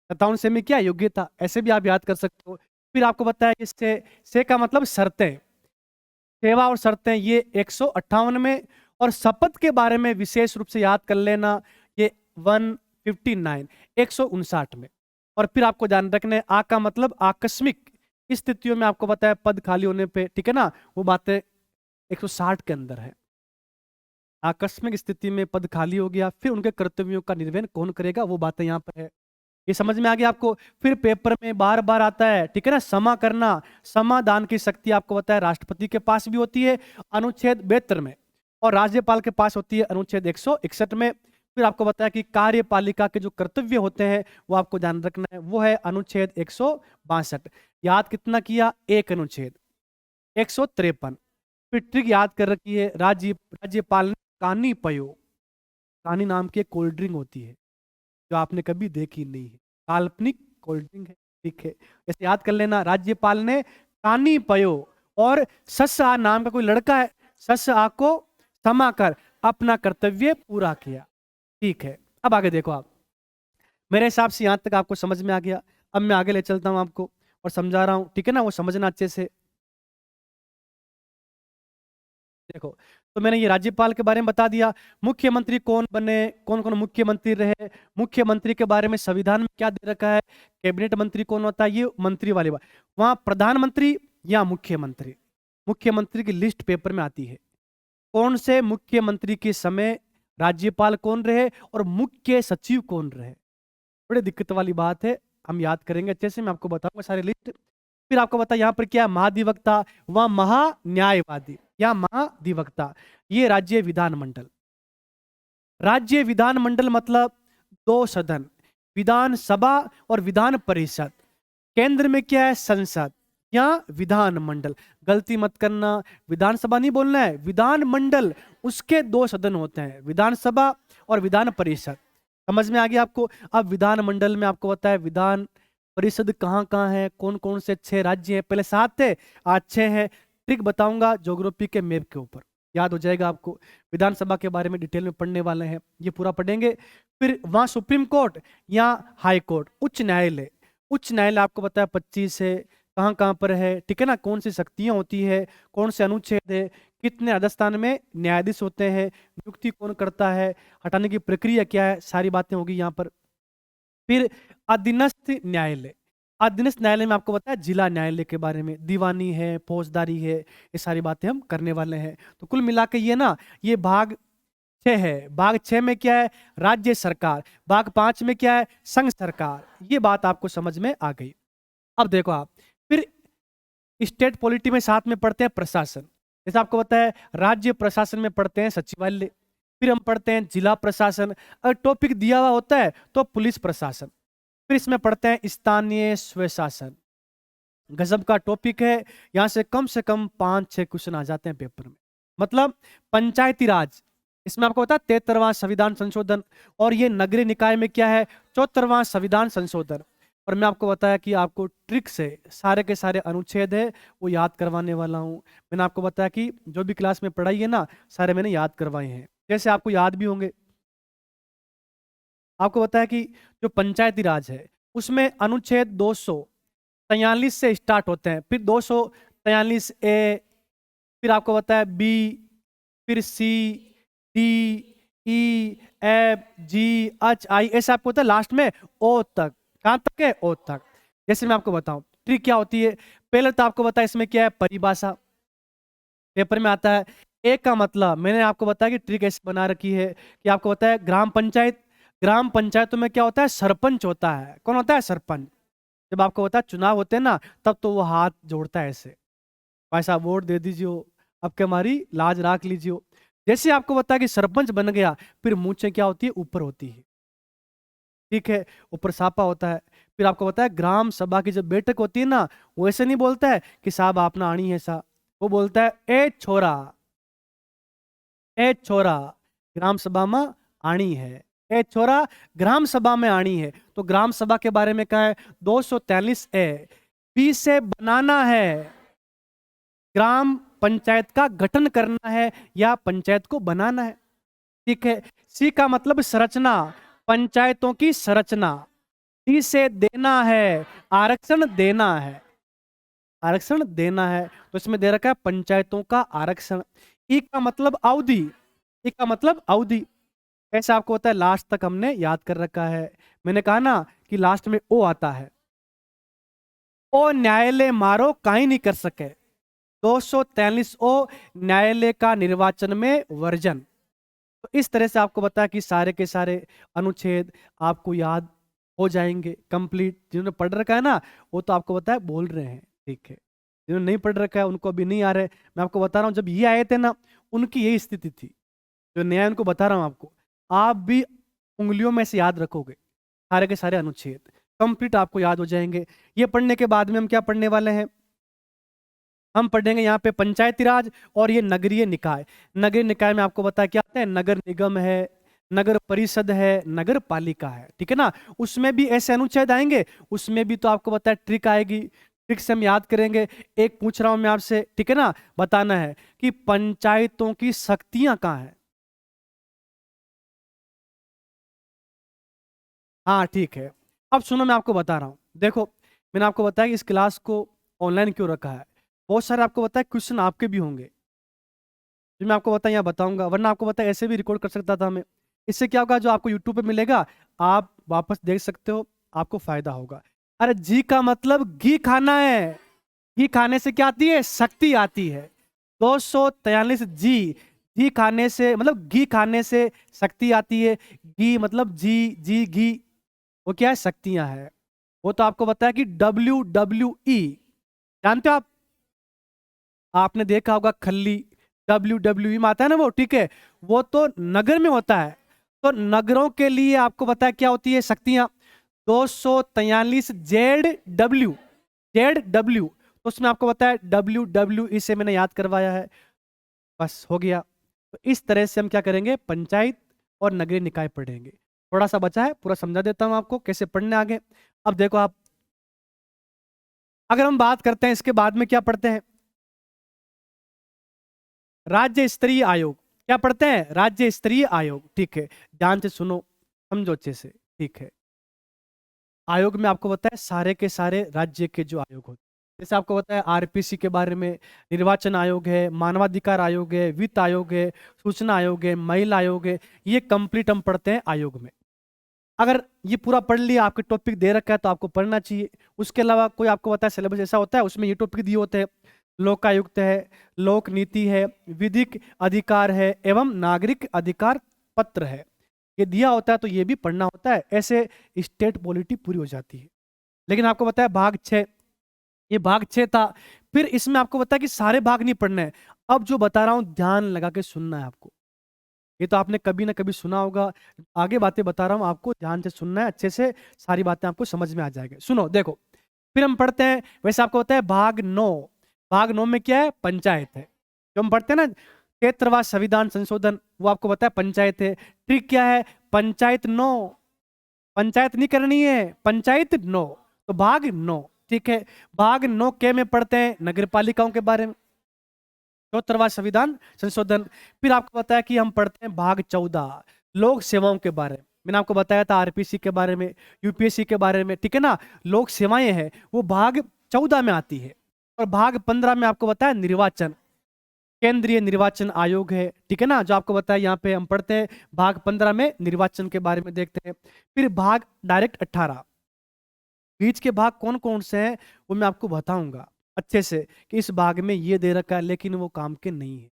57 सेमी क्या योग्यता, ऐसे भी आप याद कर सकते हो। फिर आपको बताया इससे से का मतलब शर्तें, सेवा और शर्तें, ये 158 में। और शपथ के बारे में विशेष रूप से याद कर लेना, ये 159 159 में। और फिर आपको ध्यान रखना आ का मतलब आकस्मिक स्थितियों में, आपको बताया पद खाली होने पे, ठीक है ना, वो बातें 160 के अंदर है। आकस्मिक स्थिति में पद खाली हो गया, फिर उनके कर्तव्यों का निर्वहन कौन करेगा, वो बातें यहाँ पर है। ये समझ में आ गया आपको। फिर पेपर में बार बार आता है, ठीक है ना, क्षमा करना। समाधान की शक्ति आपको बताया राष्ट्रपति के पास भी होती है अनुच्छेद 72 में, और राज्यपाल के पास होती है अनुच्छेद 161 में। फिर आपको बताया कि कार्यपालिका के जो कर्तव्य होते हैं वो आपको ध्यान रखना है, वो है अनुच्छेद 162। याद कितना किया? एक अनुच्छेद 153। फिर ट्रिक याद कर रखी है, राज्यपाल ने कानी पयो, कानी नाम की एक कोल्ड ड्रिंक होती है जो आपने कभी देखी नहीं है, काल्पनिक कोल्ड ड्रिंक है, ठीक है। ऐसे याद कर लेना, राज्यपाल ने कानी पयो, और सस आ नाम का कोई लड़का है, सस आ को क्षमा कर अपना कर्तव्य पूरा किया, ठीक है। अब आगे देखो आप, मेरे हिसाब से यहां तक आपको समझ में आ गया। अब मैं आगे ले चलता हूं आपको और समझा रहा हूं, ठीक है ना, वो समझना अच्छे से। देखो, तो मैंने ये राज्यपाल के बारे में बता दिया। मुख्यमंत्री कौन बने, कौन कौन मुख्यमंत्री रहे, मुख्यमंत्री के बारे में संविधान में क्या दे रखा है, कैबिनेट मंत्री कौन होता है, ये मंत्री वाली बात। वहां प्रधानमंत्री या मुख्यमंत्री, मुख्यमंत्री की लिस्ट पेपर में आती है। कौन से मुख्यमंत्री के समय राज्यपाल कौन रहे और मुख्य सचिव कौन रहे, बड़ी दिक्कत वाली बात है। हम याद करेंगे अच्छे से, मैं आपको बताऊंगा सारी लिस्ट। फिर आपको बता यहाँ पर क्या है, महाधिवक्ता, वह महान्यायवादी या महाधिवक्ता, ये राज्य विधानमंडल। राज्य विधानमंडल मतलब दो सदन, विधानसभा और विधान परिषद। केंद्र में क्या है? संसद या विधानमंडल। गलती मत करना, विधानसभा नहीं बोलना है, विधानमंडल। उसके दो सदन होते हैं, विधानसभा और विधान परिषद। समझ में आ गया आपको। अब विधानमंडल में आपको बताया विधान परिषद कहाँ कहाँ है, कौन कौन से 6 राज्य हैं। पहले 7 थे, आज 6 हैं। ट्रिक बताऊंगा ज्योग्राफी के मैप के ऊपर, याद हो जाएगा आपको। विधानसभा के बारे में डिटेल में पढ़ने वाले हैं, ये पूरा पढ़ेंगे। फिर वहां सुप्रीम कोर्ट या हाई कोर्ट, उच्च न्यायालय। उच्च न्यायालय आपको बताया 25 है, कहाँ कहाँ पर है, ठीक है ना, कौन सी शक्तियां होती है, कौन से अनुच्छेद है, कितने राजस्थान में न्यायाधीश होते हैं, नियुक्ति कौन करता है, हटाने की प्रक्रिया क्या है, सारी बातें होगी यहाँ पर। फिर अधीनस्थ न्यायालय, अधीनस्थ न्यायालय में आपको बताया जिला न्यायालय के बारे में, दीवानी है, फौजदारी है, ये सारी बातें हम करने वाले हैं। तो कुल मिला के ये ना, ये भाग 6 है। भाग 6 में क्या है? राज्य सरकार। भाग 5 में क्या है? संघ सरकार। ये बात आपको समझ में आ गई। अब देखो आप, फिर स्टेट पॉलिटी में साथ में पढ़ते हैं प्रशासन। जैसे आपको बताया राज्य प्रशासन में पढ़ते हैं सचिवालय, फिर हम पढ़ते हैं जिला प्रशासन। अगर टॉपिक दिया हुआ होता है तो पुलिस प्रशासन। फिर इसमें पढ़ते हैं स्थानीय स्वशासन। गजब का टॉपिक है, यहां से कम 5-6 क्वेश्चन आ जाते हैं पेपर में। मतलब पंचायती राज, इसमें आपको पता है 73वां संविधान संशोधन, और ये नगरीय निकाय में क्या है? 74वां संविधान संशोधन। और मैं आपको बताया कि आपको ट्रिक से सारे के सारे अनुच्छेद है वो याद करवाने वाला हूँ। मैंने आपको बताया कि जो भी क्लास में पढ़ाई है ना, सारे मैंने याद करवाए हैं, जैसे आपको याद भी होंगे। आपको बताया कि जो पंचायती राज है उसमें अनुच्छेद 243 से स्टार्ट होते हैं, फिर 243A, फिर आपको बताया बी, फिर सी, डी, ई, एफ, जी, एच, आई, ऐसे आपको होता है लास्ट में ओ तक। कहां तक है? ओ तक। जैसे मैं आपको बताऊं ट्रिक क्या होती है। पहले तो आपको बताया इसमें क्या है, परिभाषा, पेपर में आता है। ए का मतलब मैंने आपको बताया कि ट्रिक ऐसे बना रखी है कि आपको बताया ग्राम पंचायतों में क्या होता है, सरपंच होता है। कौन होता है, सरपंच। जब आपको होता है चुनाव होते हैं ना, तब तो वो हाथ जोड़ता है ऐसे, भाई साहब वोट दे दीजिए, अब के हमारी लाज राख लीजिए। जैसे आपको बताया कि सरपंच बन गया, फिर मूंछें क्या होती है, ऊपर होती है, ठीक है, ऊपर सापा होता है। फिर आपको बताया ग्राम सभा की जब बैठक होती है ना, वो ऐसे नहीं बोलता है कि साहब आप ना आनी है सा, वो बोलता है ए छोरा, ए छोरा ग्राम सभा में आनी है, ए छोरा ग्राम सभा में आनी है। तो ग्राम सभा के बारे में क्या है, 243 ए, पी से बनाना है, ग्राम पंचायत का गठन करना है या पंचायत को बनाना है, ठीक है। सी का मतलब संरचना, पंचायतों की संरचना। डी से देना है, आरक्षण देना है, आरक्षण देना है, तो इसमें दे रखा है पंचायतों का आरक्षण। ई का मतलब अवधि, ई का मतलब अवधि। ऐसा आपको होता है, लास्ट तक हमने याद कर रखा है। मैंने कहा ना कि लास्ट में ओ आता है, ओ न्यायालय मारो काई नहीं कर सके, 243 ओ न्यायालय का निर्वाचन में वर्जन। तो इस तरह से आपको बताया कि सारे के सारे अनुच्छेद आपको याद हो जाएंगे कंप्लीट। जिन्होंने पढ़ रखा है ना, वो तो आपको बताया बोल रहे हैं, ठीक है। जिन्होंने नहीं पढ़ रखा है उनको अभी नहीं आ रहे। मैं आपको बता रहा हूँ, जब ये आए थे ना, उनकी यही स्थिति थी, जो नया उनको बता रहा हूँ आपको। आप भी उंगलियों में से याद रखोगे सारे के सारे अनुच्छेद, कंप्लीट आपको याद हो जाएंगे। ये पढ़ने के बाद में हम क्या पढ़ने वाले हैं, हम पढ़ेंगे यहाँ पे पंचायती राज और ये नगरीय निकाय। नगरीय निकाय में आपको बताया क्या आता है, नगर निगम है, नगर परिषद है, नगर पालिका है, ठीक है ना। उसमें भी ऐसे अनुच्छेद आएंगे, उसमें भी तो आपको बताया ट्रिक आएगी, ट्रिक से हम याद करेंगे। एक पूछ रहा हूं मैं आपसे, ठीक है ना, बताना है कि पंचायतों की शक्तियां कहाँ है। हाँ ठीक है, अब सुनो मैं आपको बता रहा हूँ। देखो, मैंने आपको बताया कि इस क्लास को ऑनलाइन क्यों रखा है। बहुत सारे आपको बताया क्वेश्चन आपके भी होंगे, जो मैं आपको बताया यहाँ बताऊंगा, वरना आपको बताया ऐसे भी रिकॉर्ड कर सकता था मैं। इससे क्या होगा, जो आपको यूट्यूब पे मिलेगा आप वापस देख सकते हो, आपको फायदा होगा। अरे जी का मतलब घी खाना है, घी खाने से क्या आती है, शक्ति आती है। 243 जी, घी खाने से मतलब घी खाने से शक्ति आती है। घी मतलब जी, जी घी, वो क्या है, शक्तियां है। वो तो आपको बताया कि WWE, जानते हो आप, आपने देखा होगा खल्ली, WWE में आता है ना वो, ठीक है। वो तो नगर में होता है, तो नगरों के लिए आपको बताया क्या होती है, शक्तियां। 243 ZW, ZW, तो उसमें आपको बताया WWE से मैंने याद करवाया है, बस हो गया। तो इस तरह से हम क्या करेंगे, पंचायत और नगरीय निकाय पढ़ेंगे। थोड़ा सा बचा है, पूरा समझा देता हूं आपको कैसे पढ़ने आगे। अब देखो आप, अगर हम बात करते हैं इसके बाद में क्या पढ़ते हैं, राज्य स्तरीय आयोग। क्या पढ़ते हैं, राज्य स्तरीय आयोग, ठीक है। ध्यान से सुनो, समझो अच्छे से, ठीक है। आयोग में आपको बताया सारे के सारे राज्य के जो आयोग होते हैं, जैसे आपको बताया आरपीसी के बारे में, निर्वाचन आयोग है, मानवाधिकार आयोग है, वित्त आयोग है, सूचना आयोग है, महिला आयोग है। ये कंप्लीट हम पढ़ते हैं आयोग में। अगर ये पूरा पढ़ लिया, आपके टॉपिक दे रखा है तो आपको पढ़ना चाहिए। उसके अलावा कोई आपको बताया सिलेबस ऐसा होता है, उसमें ये टॉपिक दिए होते हैं, लोकायुक्त है, लोक नीति है, विधिक अधिकार है एवं नागरिक अधिकार पत्र है, ये दिया होता है, तो ये भी पढ़ना होता है। ऐसे स्टेट पॉलिटी पूरी हो जाती है। लेकिन आपको बताया भाग 6, ये भाग 6 था। फिर इसमें आपको बताया कि सारे भाग नहीं पढ़ने हैं। अब जो बता रहा हूं ध्यान लगा के सुनना है आपको, ये तो आपने कभी ना कभी सुना होगा, आगे बातें बता रहा हूं आपको, ध्यान से सुनना है अच्छे से, सारी बातें आपको समझ में आ जाएगी। सुनो देखो, फिर हम पढ़ते हैं, वैसे आपको होता है भाग 9। भाग 9 में क्या है, पंचायत है। जो हम पढ़ते हैं ना, क्षेत्रवार संविधान संशोधन, वो आपको बताया पंचायत है। ट्रिक क्या है, पंचायत 9, पंचायत नहीं करनी है, पंचायत 9, तो भाग 9, ठीक है। भाग 9 के में पढ़ते हैं नगर पालिकाओं के बारे में, 74वां संविधान संशोधन। फिर आपको बताया कि हम पढ़ते हैं भाग 14, लोक सेवाओं के बारे में। मैंने आपको बताया था आरपीसी के बारे में, यूपीएससी के बारे में, ठीक है ना। लोक सेवाएं हैं वो भाग 14 में आती है। और भाग 15 में आपको बताया निर्वाचन, केंद्रीय निर्वाचन आयोग है, ठीक है ना, जो आपको बताया यहाँ पे हम पढ़ते हैं। भाग 15 में निर्वाचन के बारे में देखते हैं। फिर भाग डायरेक्ट 18, बीच के भाग कौन कौन से हैं वो मैं आपको बताऊंगा अच्छे से, कि इस भाग में ये दे रखा है लेकिन वो काम के नहीं है।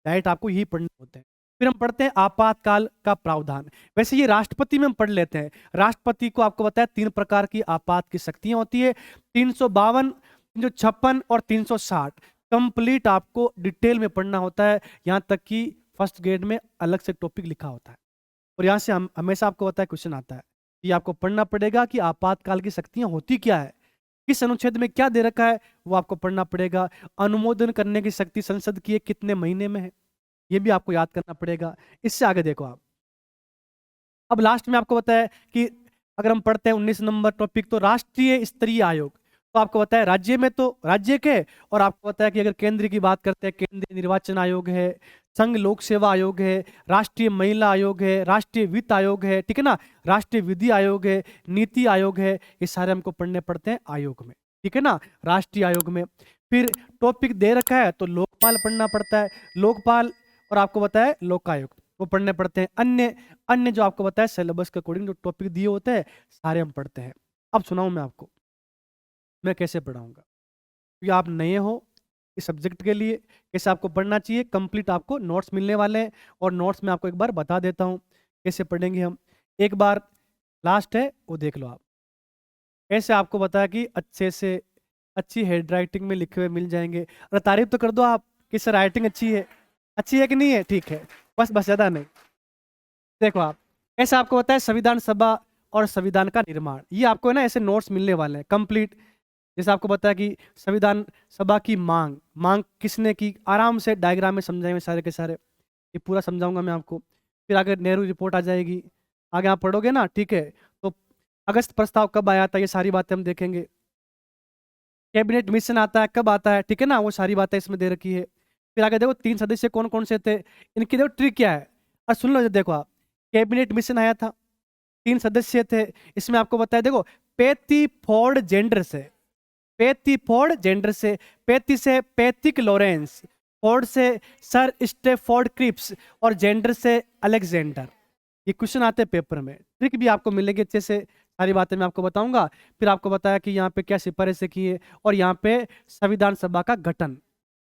डायरेक्ट आपको यही पढ़ने होते हैं। फिर हम पढ़ते हैं आपातकाल का प्रावधान। वैसे ये राष्ट्रपति में हम पढ़ लेते हैं। राष्ट्रपति को आपको बताया 3 प्रकार की आपात की शक्तियां होती है, 352, 356 और 360। कंप्लीट आपको डिटेल में पढ़ना होता है, यहाँ तक कि फर्स्ट ग्रेड में अलग से टॉपिक लिखा होता है। और यहाँ से हम हमेशा आपको बताया क्वेश्चन आता है कि आपको पढ़ना पड़ेगा कि आपातकाल की शक्तियां होती क्या है, किस अनुच्छेद में क्या दे रखा है वो आपको पढ़ना पड़ेगा। अनुमोदन करने की शक्ति संसद की कितने महीने में है ये भी आपको याद करना पड़ेगा। इससे आगे देखो आप, अब लास्ट में आपको बताया कि अगर हम पढ़ते हैं 19 नंबर टॉपिक, तो राष्ट्रीय स्तरीय आयोग। तो आपको बताया राज्य में तो राज्य के, और आपको बताया कि अगर केंद्र की बात करते हैं, केंद्रीय निर्वाचन आयोग है, संघ लोक सेवा आयोग है, राष्ट्रीय महिला आयोग है, राष्ट्रीय वित्त आयोग है, ठीक है ना, राष्ट्रीय विधि आयोग है, नीति आयोग है, ये सारे हमको पढ़ने पड़ते हैं आयोग में, ठीक है ना, राष्ट्रीय आयोग में। फिर टॉपिक दे रखा है तो लोकपाल पढ़ना पड़ता है, लोकपाल, और आपको बताया लोकायुक्त वो पढ़ने पड़ते हैं। अन्य अन्य जो आपको बताया सिलेबस के अकॉर्डिंग जो टॉपिक दिए होते हैं सारे हम पढ़ते हैं। अब सुनाऊं मैं आपको मैं कैसे पढ़ाऊंगा, क्योंकि आप नए हो इस सब्जेक्ट के लिए, कैसे आपको पढ़ना चाहिए। कंप्लीट आपको नोट्स मिलने वाले हैं, और नोट्स में आपको एक बार बता देता हूँ कैसे पढ़ेंगे हम। एक बार लास्ट है वो देख लो आप, ऐसे आपको बताया कि अच्छे से अच्छी हैंड राइटिंग में लिखे हुए मिल जाएंगे। अरे तारीफ तो कर दो आप कि सर राइटिंग अच्छी है कि नहीं है, ठीक है, बस ज़्यादा नहीं। देखो आप, ऐसे आपको होता है संविधान सभा और संविधान का निर्माण, ये आपको है ना ऐसे नोट्स मिलने वाले हैं कंप्लीट। जैसे आपको बताया कि संविधान सभा की मांग मांग किसने की, आराम से डायग्राम में समझाएंगे सारे के सारे, ये पूरा समझाऊंगा मैं आपको। फिर आगे नेहरू रिपोर्ट आ जाएगी, आगे आप पढ़ोगे ना, ठीक है। तो अगस्त प्रस्ताव कब आया था ये सारी बातें हम देखेंगे। कैबिनेट मिशन आता है कब आता है, ठीक है ना, वो सारी बातें इसमें दे रखी है। फिर आगे देखो 3 सदस्य कौन कौन से थे, इनकी देखो ट्रिक क्या है। और सुन लो, देखो आप, कैबिनेट मिशन आया था, 3 सदस्य थे, इसमें आपको बताया देखो, पैती फोर्ड जेंडर से, पैती फोर्ड जेंडर से, पैती से पैथिक लॉरेंस, फोर्ड से सर स्टेफोर्ड क्रिप्स, और जेंडर से अलेक्जेंडर। ये क्वेश्चन आते हैं पेपर में, ट्रिक भी आपको मिलेगी अच्छे से, सारी बातें मैं आपको बताऊंगा। फिर आपको बताया कि यहाँ पे क्या सिफारिश किए, और यहाँ पे संविधान सभा का गठन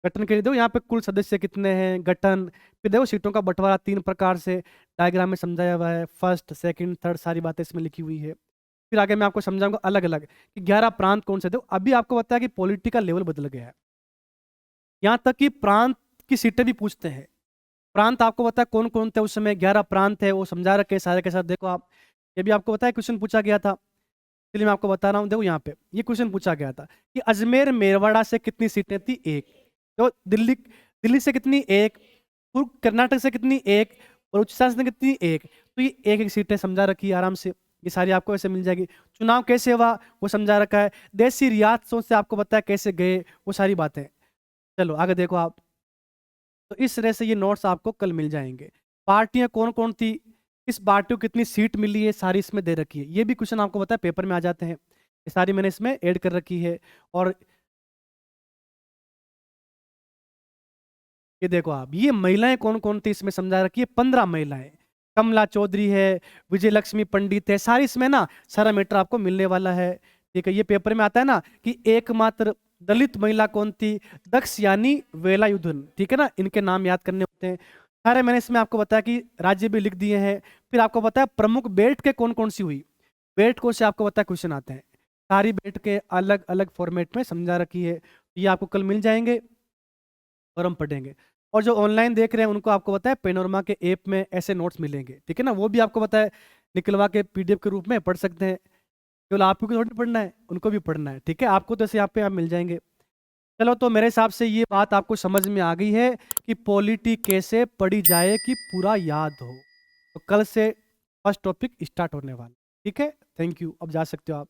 गठन के लिए देखो यहाँ पे कुल सदस्य कितने हैं, गठन, फिर देखो सीटों का बंटवारा 3 प्रकार से डायग्राम में समझाया हुआ है, फर्स्ट सेकंड थर्ड सारी बातें इसमें लिखी हुई है। फिर आगे मैं आपको समझाऊंगा अलग अलग कि 11 प्रांत कौन से थे। अभी आपको बताया कि पॉलिटिकल लेवल बदल गया है, यहाँ तक कि प्रांत की सीटें भी पूछते हैं। प्रांत आपको बताया कौन कौन थे उस समय, 11 प्रांत है, वो समझा रखे सारे के साथ। देखो आप, ये भी आपको बताया क्वेश्चन पूछा गया था, इसलिए मैं आपको बता रहा हूँ। देखो यहाँ पे ये क्वेश्चन पूछा गया था कि अजमेर मेरवाड़ा से कितनी सीटें थी, 1। तो दिल्ली से कितनी, 1। कर्नाटक से कितनी, 1। बलूचिस्तान से कितनी, 1। तो ये एक एक सीटें समझा रखी है आराम से, ये सारी आपको ऐसे मिल जाएगी। चुनाव कैसे हुआ वो समझा रखा है, देशी रियासतों से आपको बताया कैसे गए, वो सारी बातें। चलो आगे देखो आप, तो इस तरह से ये नोट्स आपको कल मिल जाएंगे। पार्टियां कौन कौन थी, किस पार्टी को कितनी सीट मिली है, सारी इसमें दे रखी है। ये भी क्वेश्चन आपको बताया पेपर में आ जाते हैं, ये सारी मैंने इसमें ऐड कर रखी है। और ये देखो आप, ये महिलाएं कौन कौन थी इसमें समझा रखी है, 15 महिलाएं। कमला चौधरी है, विजय लक्ष्मी पंडित है, सारी इसमें ना सारा मैटर आपको मिलने वाला है, ठीक है। ये पेपर में आता है ना कि एकमात्र दलित महिला कौन थी, दक्ष यानी वेलायुधन, ठीक है ना, इनके नाम याद करने होते हैं सारे। मैंने इसमें आपको बताया कि राज्य भी लिख दिए हैं। फिर आपको बताया प्रमुख बैठकें कौन कौन सी हुई, बैठकों से आपको बताया क्वेश्चन आते हैं, सारी बैठकें अलग अलग फॉर्मेट में समझा रखी है। ये आपको कल मिल जाएंगे और हम पढ़ेंगे। और जो ऑनलाइन देख रहे हैं उनको आपको बताया पेनोरमा के ऐप में ऐसे नोट्स मिलेंगे, ठीक है ना, वो भी आपको बताया निकलवा के पीडीएफ के रूप में पढ़ सकते हैं। केवल आपको थोड़ी पढ़ना है, उनको भी पढ़ना है, ठीक है। आपको तो ऐसे यहाँ पे आप मिल जाएंगे। चलो, तो मेरे हिसाब से ये बात आपको समझ में आ गई है कि पॉलिटी कैसे पढ़ी जाए कि पूरा याद हो। तो कल से फर्स्ट टॉपिक स्टार्ट होने वाला, ठीक है। थैंक यू, अब जा सकते हो आप।